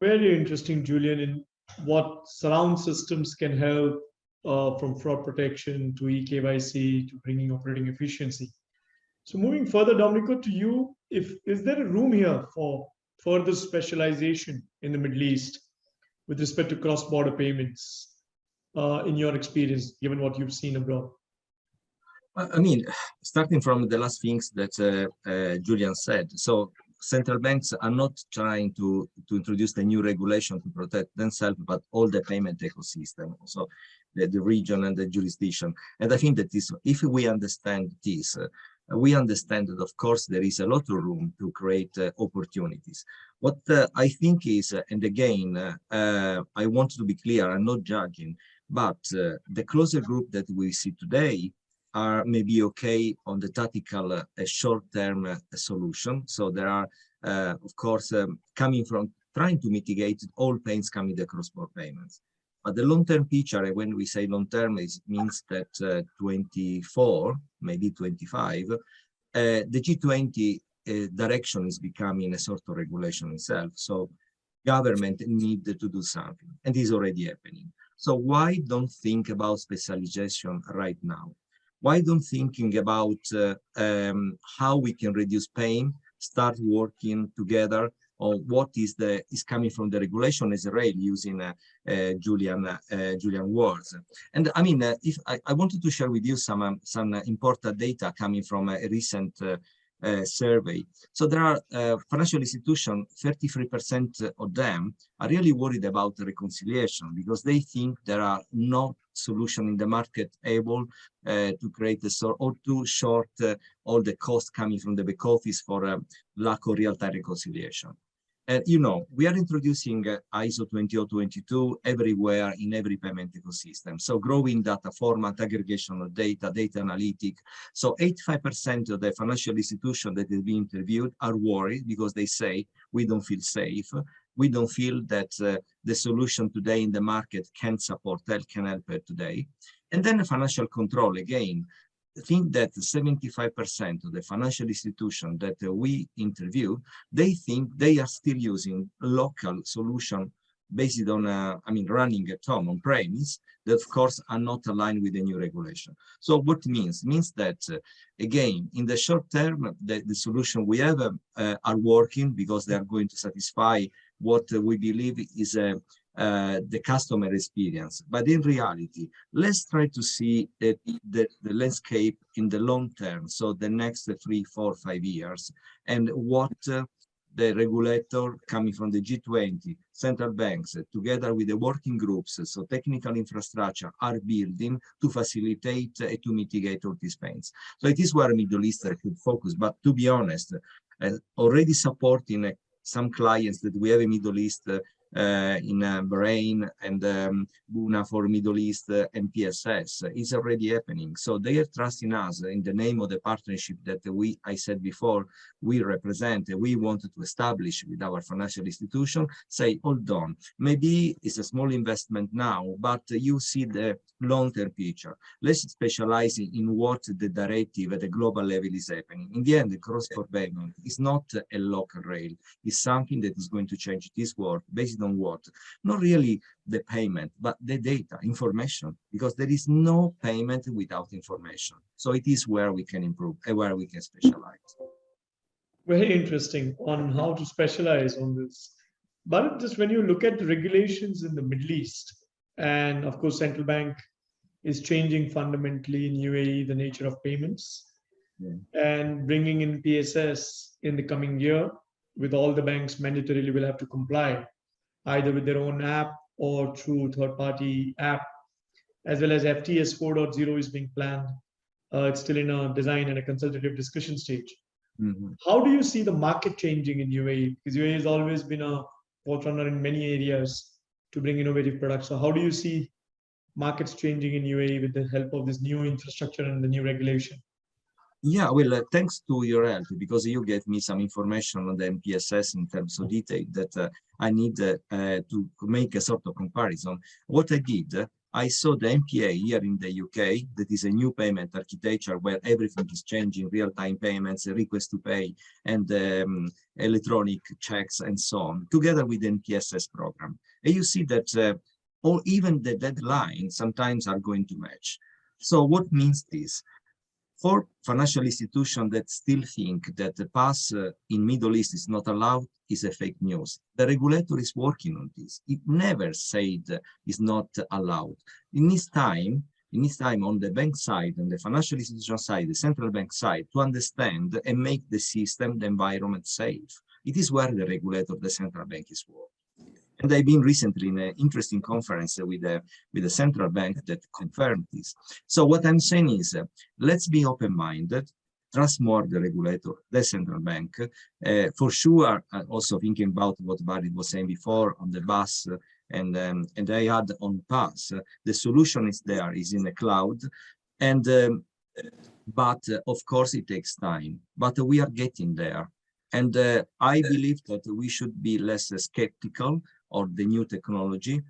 A: Very interesting, Julian, in what surround systems can help from fraud protection to eKYC to bringing operating efficiency. So moving further, Domenico, to you, is there a room here for further specialization in the Middle East with respect to cross-border payments in your experience, given what you've seen abroad?
D: I mean, starting from the last things that Julian said, so central banks are not trying to introduce the new regulation to protect themselves, but all the payment ecosystem, so the region and the jurisdiction. And I think that if we understand this, we understand that, of course, there is a lot of room to create opportunities. What I think is, and again, I want to be clear, I'm not judging, but the closer group that we see today are maybe okay on the tactical short-term solution. So there are, of course, coming from trying to mitigate all pains coming the cross-border payments. But the long-term picture, when we say long-term, it means that 24, maybe 25, the G20 direction is becoming a sort of regulation itself. So government need to do something, and is already happening. So why don't think about specialization right now? Why don't thinking about how we can reduce pain, start working together on what is coming from the regulation as a rail, using Julian words. And I mean, if I wanted to share with you some important data coming from a recent survey. So there are financial institutions, 33% of them are really worried about the reconciliation, because they think there are no solution in the market able to create the sort or to short all the costs coming from the back office for lack of real-time reconciliation. And you know, we are introducing ISO 20022 everywhere in every payment ecosystem. So growing data format, aggregation of data, data analytic. So 85% of the financial institutions that have been interviewed are worried because they say, we don't feel safe. We don't feel that the solution today in the market can support, can help today. And then the financial control, again, I think that 75% of the financial institutions that we interview, they think they are still using local solution based on, running at home on premise, that of course are not aligned with the new regulation. So what it means that, again, in the short term, the solution we have are working because they are going to satisfy what we believe is the customer experience. But in reality, let's try to see the landscape in the long term, so the next 3, 4, 5 years, and what the regulator coming from the G20, central banks, together with the working groups, so technical infrastructure, are building to facilitate and to mitigate all these pains. So it is where Middle East could focus. But to be honest, already supporting some clients that we have in Middle East, in Bahrain and Buna for Middle East, NPSS is already happening. So they are trusting us in the name of the partnership that I said before, we represent, we wanted to establish with our financial institution, say, hold on, maybe it's a small investment now, but you see the long-term picture. Let's specialize in what the directive at the global level is happening. In the end, the cross-border payment is not a local rail. It's something that is going to change this world based on what? Not really the payment, but the data, information, because there is no payment without information. So it is where we can improve and where we can specialize.
A: Very interesting on how to specialize on this. But just when you look at the regulations in the Middle East, and of course, central bank is changing fundamentally in UAE the nature of payments, and bringing in PSS in the coming year, with all the banks mandatorily will have to comply, either with their own app or through third-party app. as well as FTS 4.0 is being planned. It's still in a design and a consultative discussion stage. How do you see the market changing in UAE? Because UAE has always been a forerunner in many areas to bring innovative products. So how do you see markets changing in UAE with the help of this new infrastructure and the new regulation?
D: Yeah, well, thanks to your help, because you gave me some information on the NPSS in terms of detail that I need to make a sort of comparison. What I did, I saw the MPA here in the UK, that is a new payment architecture where everything is changing, real-time payments, request to pay, and electronic checks and so on, together with the NPSS program. And you see that or even the deadlines sometimes are going to match. So what means this? For financial institutions that still think that the PaaS in Middle East is not allowed is a fake news. The regulator is working on this. It never said it's not allowed. In this time on the bank side and the financial institution side, the central bank side, to understand and make the system, the environment safe. It is where the regulator, the central bank is working. And I've been recently in an interesting conference with the central bank that confirmed this. So what I'm saying is, let's be open-minded, trust more the regulator, the central bank. For sure, also thinking about what Barid was saying before on the BaaS and I had on PaaS. The solution is there, is in the cloud, and but of course it takes time. But we are getting there, and I believe that we should be less skeptical or the new technology.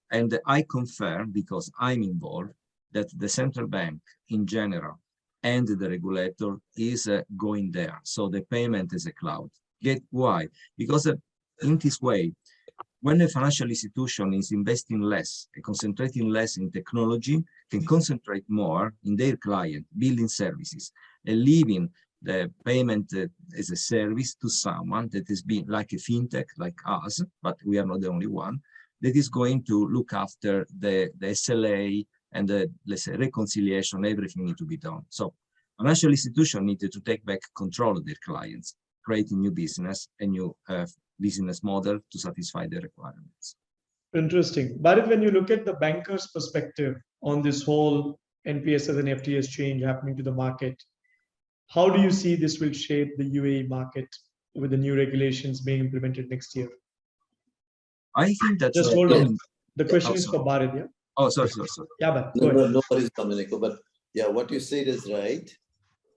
D: And I confirm, because I'm involved, that the central bank in general and the regulator is going there. So the payment is a cloud. Get why? Because in this way, when a financial institution is investing less and concentrating less in technology, can concentrate more in their client, building services, and leaving the payment as a service to someone that has been like a fintech, like us, but we are not the only one, that is going to look after the SLA and the, let's say, reconciliation, everything needs to be done. So financial institutions needed to take back control of their clients, creating new business, a new business model to satisfy their requirements.
A: Interesting. But when you look at the banker's perspective on this whole NPSS and FTS change happening to the market, how do you see this will shape the UAE market with the new regulations being implemented next year?
D: I think that...
A: Just hold on. The question is for Barid, yeah?
D: Oh, sorry.
A: Yeah, but
B: no worries, Domenico. But yeah, what you said is right.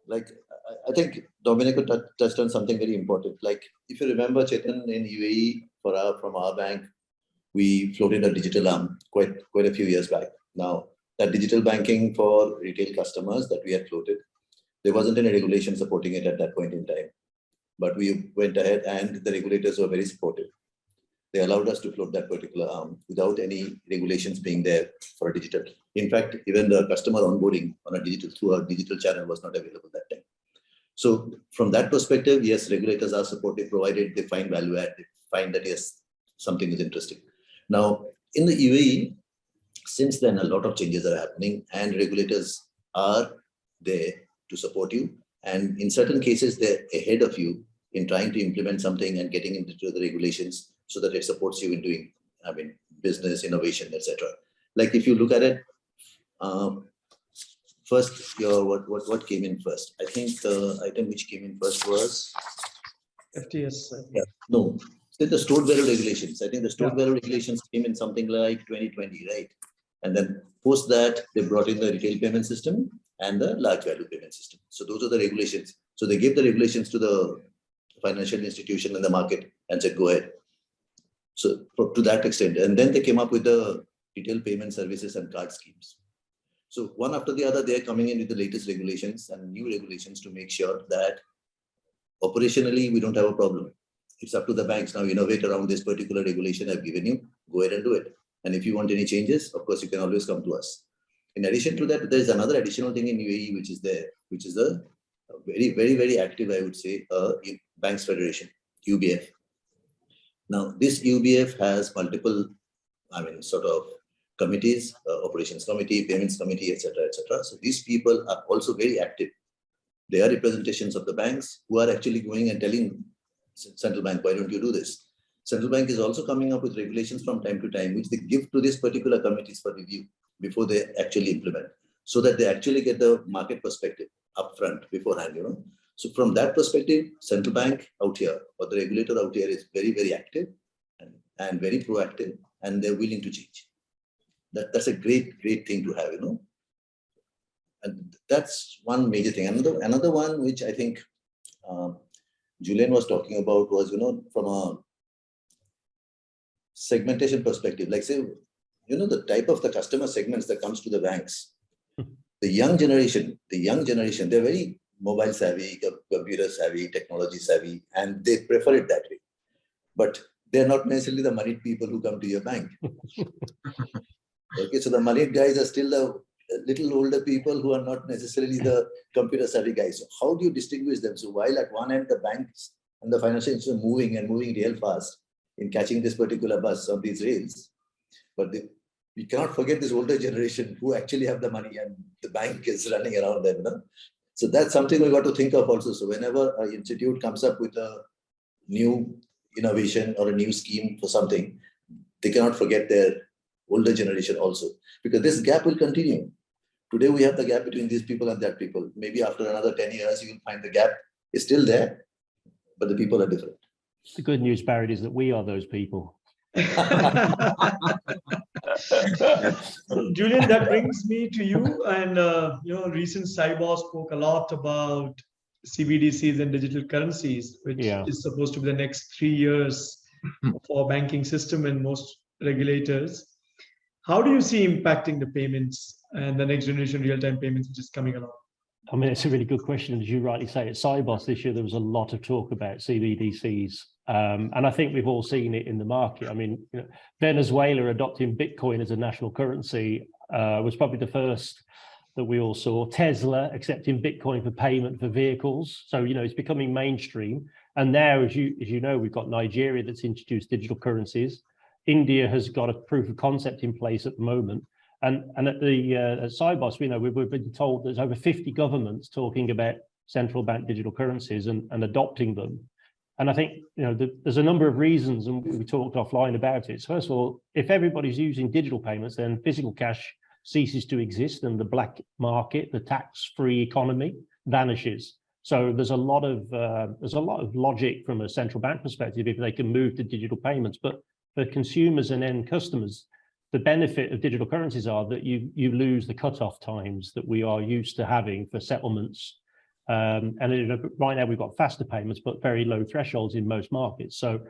B: Like, I think Domenico touched on something very important. Like, if you remember, Chetan, in UAE, from our bank, we floated a digital arm quite a few years back. Now, that digital banking for retail customers that we had floated, there wasn't any regulation supporting it at that point in time. But we went ahead and the regulators were very supportive. They allowed us to float that particular arm without any regulations being there for a digital. In fact, even the customer onboarding on a digital through a digital channel was not available that time. So from that perspective, yes, regulators are supportive, provided they find value add, they find that yes, something is interesting. Now, in the UAE, since then, a lot of changes are happening and regulators are there to support you. And in certain cases, they're ahead of you in trying to implement something and getting into the regulations so that it supports you in doing, business, innovation, etc. Like if you look at it, first, what came in first? I think the item which came in first was
A: FTS.
B: Yeah, no, the stored value regulations. I think the stored value regulations came in something like 2020, right? And then post that, they brought in the retail payment system and the large value payment system. So those are the regulations. So they gave the regulations to the financial institution and the market and said, go ahead. So to that extent, and then they came up with the retail payment services and card schemes. So one after the other, they're coming in with the latest regulations and new regulations to make sure that operationally, we don't have a problem. It's up to the banks now, innovate around this particular regulation I've given you, go ahead and do it. And if you want any changes, of course, you can always come to us. In addition to that, there's another additional thing in UAE, which is there, which is a very, very, very active, I would say, Banks Federation, UBF. Now, this UBF has multiple, sort of committees, operations committee, payments committee, etc., etc. So these people are also very active. They are representations of the banks who are actually going and telling central bank, why don't you do this? Central bank is also coming up with regulations from time to time, which they give to these particular committees for review. before they actually implement, so that they actually get the market perspective upfront beforehand, So from that perspective, central bank out here or the regulator out here is very, very active and very proactive, and they're willing to change. That's a great thing to have, And that's one major thing. Another one which I think Julian was talking about was, from a segmentation perspective, like say, the type of the customer segments that comes to the banks. The young generation, they're very mobile savvy, computer savvy, technology savvy, and they prefer it that way. But they're not necessarily the moneyed people who come to your bank. Okay, so the moneyed guys are still the little older people who are not necessarily the computer savvy guys. So how do you distinguish them? So while at one end the banks and the financial institutions are moving real fast in catching this particular bus on these rails, but we cannot forget this older generation who actually have the money and the bank is running around them. So that's something we got to think of also. So whenever an institute comes up with a new innovation or a new scheme for something, they cannot forget their older generation also, because this gap will continue. Today we have the gap between these people and that people. Maybe after another 10 years, you will find the gap is still there, but the people are different.
C: The good news, Barrett, is that we are those people.
A: So, Julian, that brings me to you. And recent SARIE spoke a lot about CBDCs and digital currencies, which is supposed to be the next 3 years for banking system and most regulators. How do you see impacting the payments and the next generation real-time payments which is coming along?
C: I mean, it's a really good question. As you rightly say, at SARIE this year, there was a lot of talk about CBDCs. And I think we've all seen it in the market. I mean, Venezuela adopting Bitcoin as a national currency was probably the first that we all saw. Tesla accepting Bitcoin for payment for vehicles. So, it's becoming mainstream. And now, as you know, we've got Nigeria that's introduced digital currencies. India has got a proof of concept in place at the moment. And at the at SARIE, we've been told there's over 50 governments talking about central bank digital currencies and adopting them. And I think, there's a number of reasons, and we talked offline about it. So first of all, if everybody's using digital payments, then physical cash ceases to exist, and the black market, the tax-free economy, vanishes. So there's a lot of logic from a central bank perspective if they can move to digital payments. But for consumers and end customers, the benefit of digital currencies are that you lose the cutoff times that we are used to having for settlements. And right now we've got faster payments, but very low thresholds in most markets. So,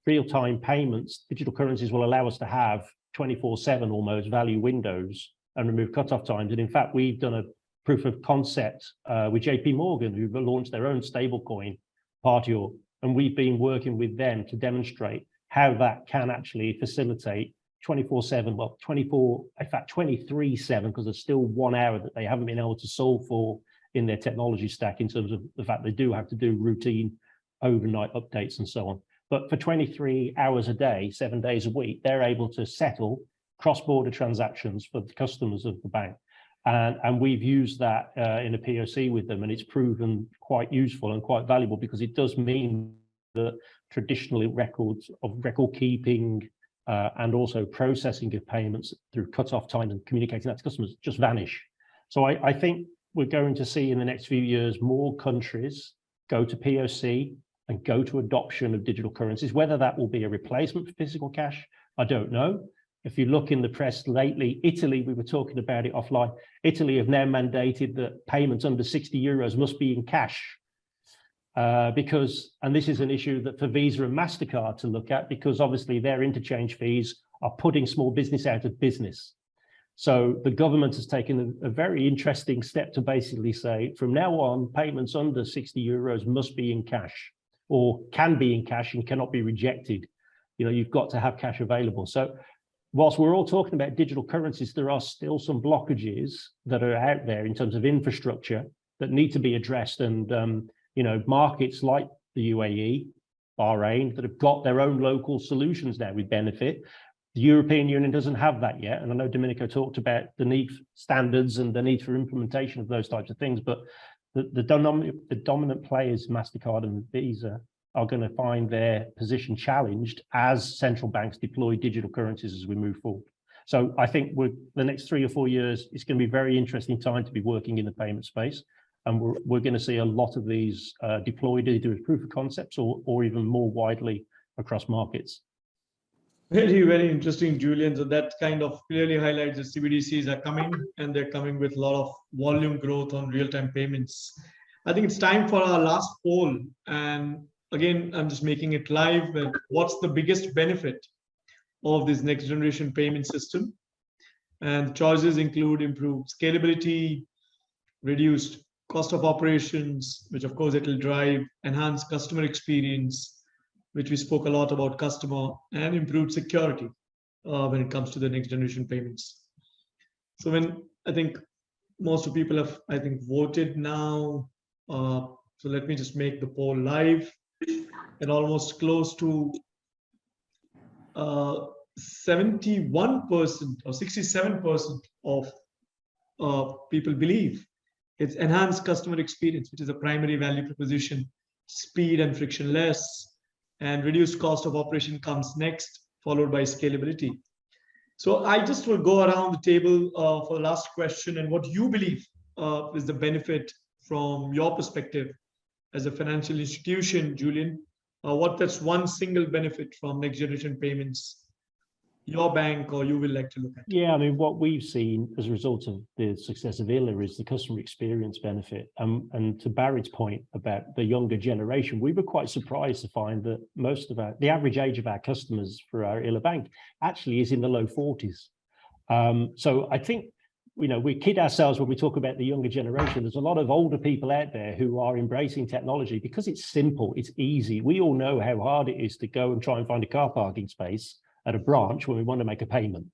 C: real-time payments, digital currencies will allow us to have 24/7 almost value windows and remove cutoff times. And in fact, we've done a proof of concept with JP Morgan, who've launched their own stablecoin, Partior, and we've been working with them to demonstrate how that can actually facilitate 24/7, well, 23/7, because there's still 1 hour that they haven't been able to solve for in their technology stack in terms of the fact they do have to do routine overnight updates and so on. But for 23 hours a day, 7 days a week, they're able to settle cross-border transactions for the customers of the bank. And we've used that in a POC with them, and it's proven quite useful and quite valuable, because it does mean that traditionally record keeping and also processing of payments through cut-off time and communicating that to customers just vanish. So I think we're going to see in the next few years more countries go to POC and go to adoption of digital currencies. Whether that will be a replacement for physical cash, I don't know. If you look in the press lately, Italy, we were talking about it offline, Italy have now mandated that payments under 60 euros must be in cash. And this is an issue that for Visa and MasterCard to look at, because obviously their interchange fees are putting small business out of business. So the government has taken a very interesting step to basically say, from now on, payments under 60 euros must be in cash, or can be in cash and cannot be rejected. You've got to have cash available. So whilst we're all talking about digital currencies, there are still some blockages that are out there in terms of infrastructure that need to be addressed. And markets like the UAE, Bahrain, that have got their own local solutions now with benefit. The European Union doesn't have that yet. And I know Domenico talked about the need for standards and the need for implementation of those types of things, but the dominant players, MasterCard and Visa, are going to find their position challenged as central banks deploy digital currencies as we move forward. So I think the next 3 or 4 years, it's going to be a very interesting time to be working in the payment space. And we're going to see a lot of these deployed either as proof of concepts or even more widely across markets.
A: Very, very interesting, Julian. So that kind of clearly highlights the CBDCs are coming, and they're coming with a lot of volume growth on real-time payments. I think it's time for our last poll. And again, I'm just making it live. But what's the biggest benefit of this next generation payment system? And the choices include improved scalability, reduced cost of operations, which of course it will drive enhanced customer experience, which we spoke a lot about customer, and improved security when it comes to the next generation payments. So when I think most of people have, I think, voted now. So let me just make the poll live, and almost close to 71% or 67% of people believe it's enhanced customer experience, which is a primary value proposition, speed and frictionless, and reduced cost of operation comes next, followed by scalability. So I just will go around the table for the last question, and what you believe is the benefit from your perspective as a financial institution, Julian. That's one single benefit from next generation payments your bank or you will like to look at?
C: Yeah, I mean, what we've seen as a result of the success of ILA is the customer experience benefit. And to Barry's point about the younger generation, we were quite surprised to find that the average age of our customers for our ILA bank actually is in the low 40s. So I think, we kid ourselves when we talk about the younger generation. There's a lot of older people out there who are embracing technology because it's simple, it's easy. We all know how hard it is to go and try and find a car parking space at a branch when we want to make a payment,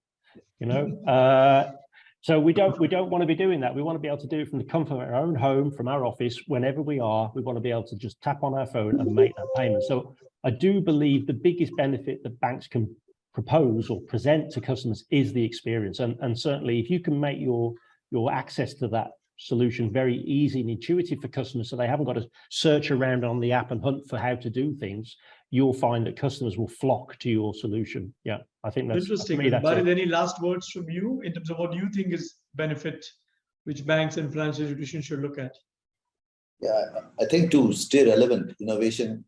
C: So we don't want to be doing that. We want to be able to do it from the comfort of our own home, from our office, whenever we are. We want to be able to just tap on our phone and make that payment. So I do believe the biggest benefit that banks can propose or present to customers is the experience. And certainly if you can make your access to that solution very easy and intuitive for customers, so they haven't got to search around on the app and hunt for how to do things, you'll find that customers will flock to your solution. Yeah, I think that's
A: interesting. But any last words from you in terms of what you think is benefit which banks and financial institutions should look at?
B: Yeah, I think to stay relevant, innovation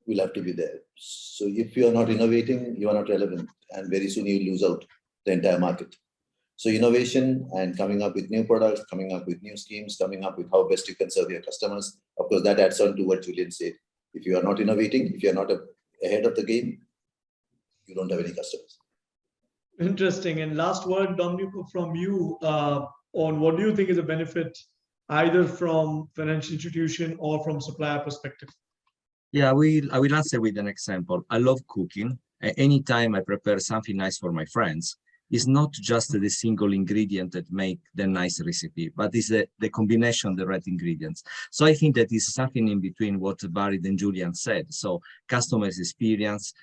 B: will have to be there. So if you are not innovating, you are not relevant, and very soon you lose out the entire market. So innovation and coming up with new products, coming up with new schemes, coming up with how best you can serve your customers. Of course, that adds on to what Julian said. If you are not innovating, if you are not ahead of the game, you don't have any customers.
A: Interesting. And last word, Domenico, from you on what do you think is a benefit either from financial institution or from supplier perspective?
D: Yeah, I will answer with an example. I love cooking. Anytime I prepare something nice for my friends, it's not just the single ingredient that make the nice recipe, but it's the combination of the right ingredients. So I think that is something in between what Barry and Julian said. So customers' experience,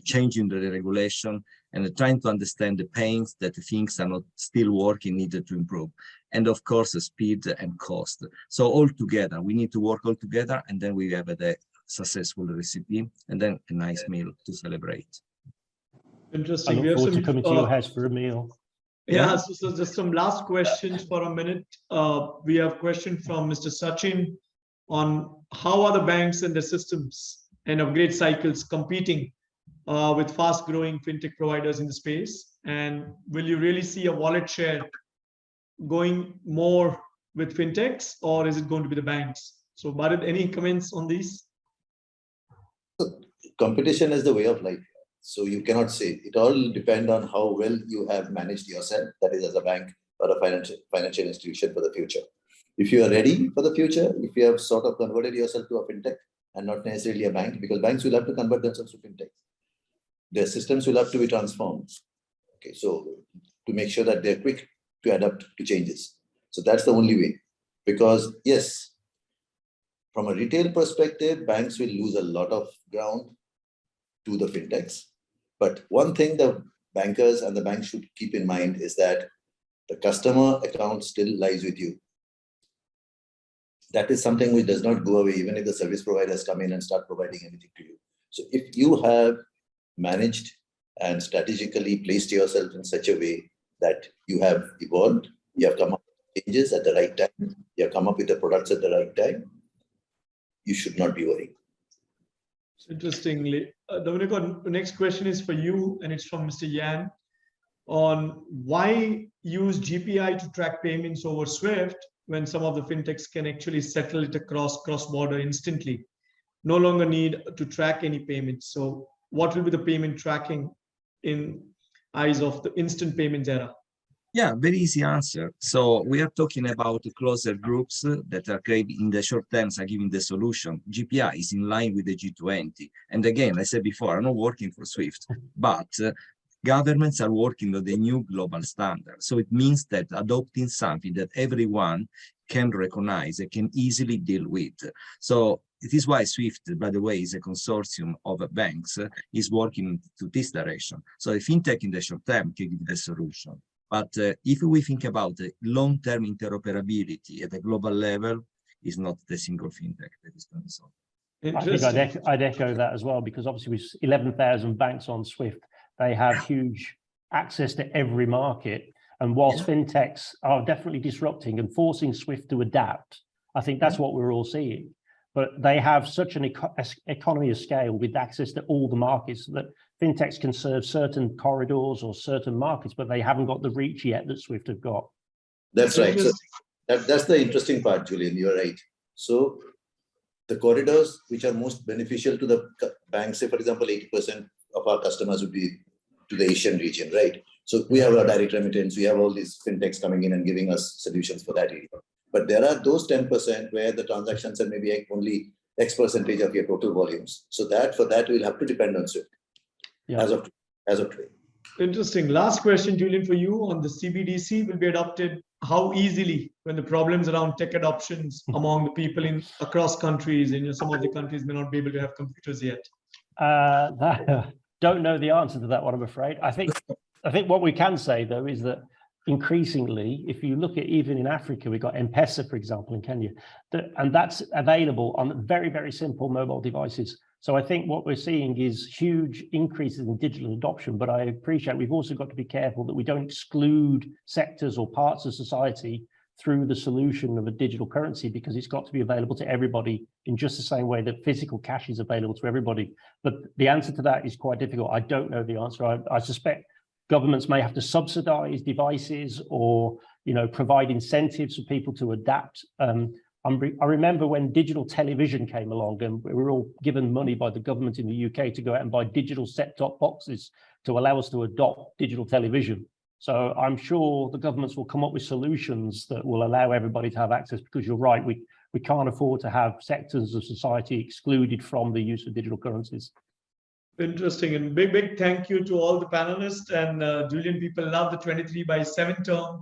D: changing the regulation, and trying to understand the pains that things are not still working, needed to improve. And of course, the speed and cost. So all together, we need to work all together, and then we have a successful recipe, and then a nice meal to celebrate.
A: Interesting.
C: I look forward to coming to your house for a meal.
A: Yeah, so just some last questions for a minute. We have a question from Mr. Sachin on how are the banks and their systems and upgrade cycles competing with fast-growing fintech providers in the space? And will you really see a wallet share going more with fintechs, or is it going to be the banks? So, Bharat, any comments on these?
B: Competition is the way of life. So you cannot say. It all depends on how well you have managed yourself, that is as a bank or a financial institution for the future. If you are ready for the future, if you have sort of converted yourself to a fintech and not necessarily a bank, because banks will have to convert themselves to fintech. Their systems will have to be transformed. Okay, so to make sure that they're quick to adapt to changes. So that's the only way. Because yes, from a retail perspective, banks will lose a lot of ground to the fintechs. But one thing the bankers and the banks should keep in mind is that the customer account still lies with you. That is something which does not go away, even if the service providers come in and start providing anything to you. So if you have managed and strategically placed yourself in such a way that you have evolved, you have come up with changes at the right time, you have come up with the products at the right time, you should not be worried.
A: Interestingly, Domenico, the next question is for you, and it's from Mr. Yan on why use GPI to track payments over SWIFT when some of the fintechs can actually settle it across cross-border instantly, no longer need to track any payments. So what will be the payment tracking in eyes of the instant payments era?
D: Yeah, very easy answer. So we are talking about closer groups that are created in the short terms are giving the solution. GPI is in line with the G20. And again, I said before, I'm not working for SWIFT, but governments are working on the new global standard. So it means that adopting something that everyone can recognize and can easily deal with. So it is why SWIFT, by the way, is a consortium of banks, is working to this direction. So a fintech in the short term can give the solution. But if we think about the long-term interoperability at a global level, is not the single fintech that is going to solve.
C: I think I'd echo that as well, because obviously with 11,000 banks on SWIFT, they have huge access to every market. And whilst fintechs are definitely disrupting and forcing SWIFT to adapt, I think that's what we're all seeing. But they have such an economy of scale with access to all the markets that fintechs can serve certain corridors or certain markets, but they haven't got the reach yet that SWIFT have got.
B: That's right. So that's the interesting part, Julian. You're right. So the corridors which are most beneficial to the banks, say, for example, 80% of our customers would be to the Asian region, right? So we have our direct remittance, we have all these fintechs coming in and giving us solutions for that area. But there are those 10% where the transactions are maybe only X percentage of your total volumes. So for that, we'll have to depend on SWIFT as of today.
A: Interesting. Last question, Julian, for you on the CBDC will be adopted how easily when the problems around tech adoptions among the people across countries, and some of the countries may not be able to have computers yet.
C: Don't know the answer to that one, I'm afraid. I think what we can say though is that increasingly, if you look at even in Africa, we've got M-Pesa, for example, in Kenya, and that's available on very, very simple mobile devices. So I think what we're seeing is huge increases in digital adoption, but I appreciate we've also got to be careful that we don't exclude sectors or parts of society through the solution of a digital currency, because it's got to be available to everybody in just the same way that physical cash is available to everybody. But the answer to that is quite difficult. I don't know the answer. I suspect governments may have to subsidize devices or, provide incentives for people to adapt. I remember when digital television came along and we were all given money by the government in the UK to go out and buy digital set-top boxes to allow us to adopt digital television. So I'm sure the governments will come up with solutions that will allow everybody to have access, because you're right, we can't afford to have sectors of society excluded from the use of digital currencies.
A: Interesting, and big thank you to all the panelists. And Julian, people love the 23/7 term,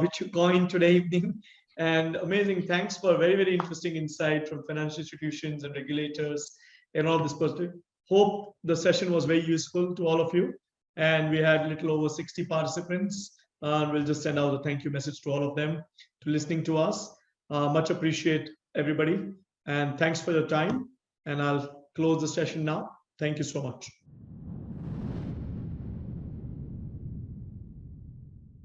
A: which you coined today evening. And amazing, thanks for a very, very interesting insight from financial institutions and regulators and all this perspective. Hope the session was very useful to all of you. And we had a little over 60 participants. We'll just send out a thank you message to all of them to listening to us. Much appreciate everybody. And thanks for your time. And I'll close the session now. Thank you so much.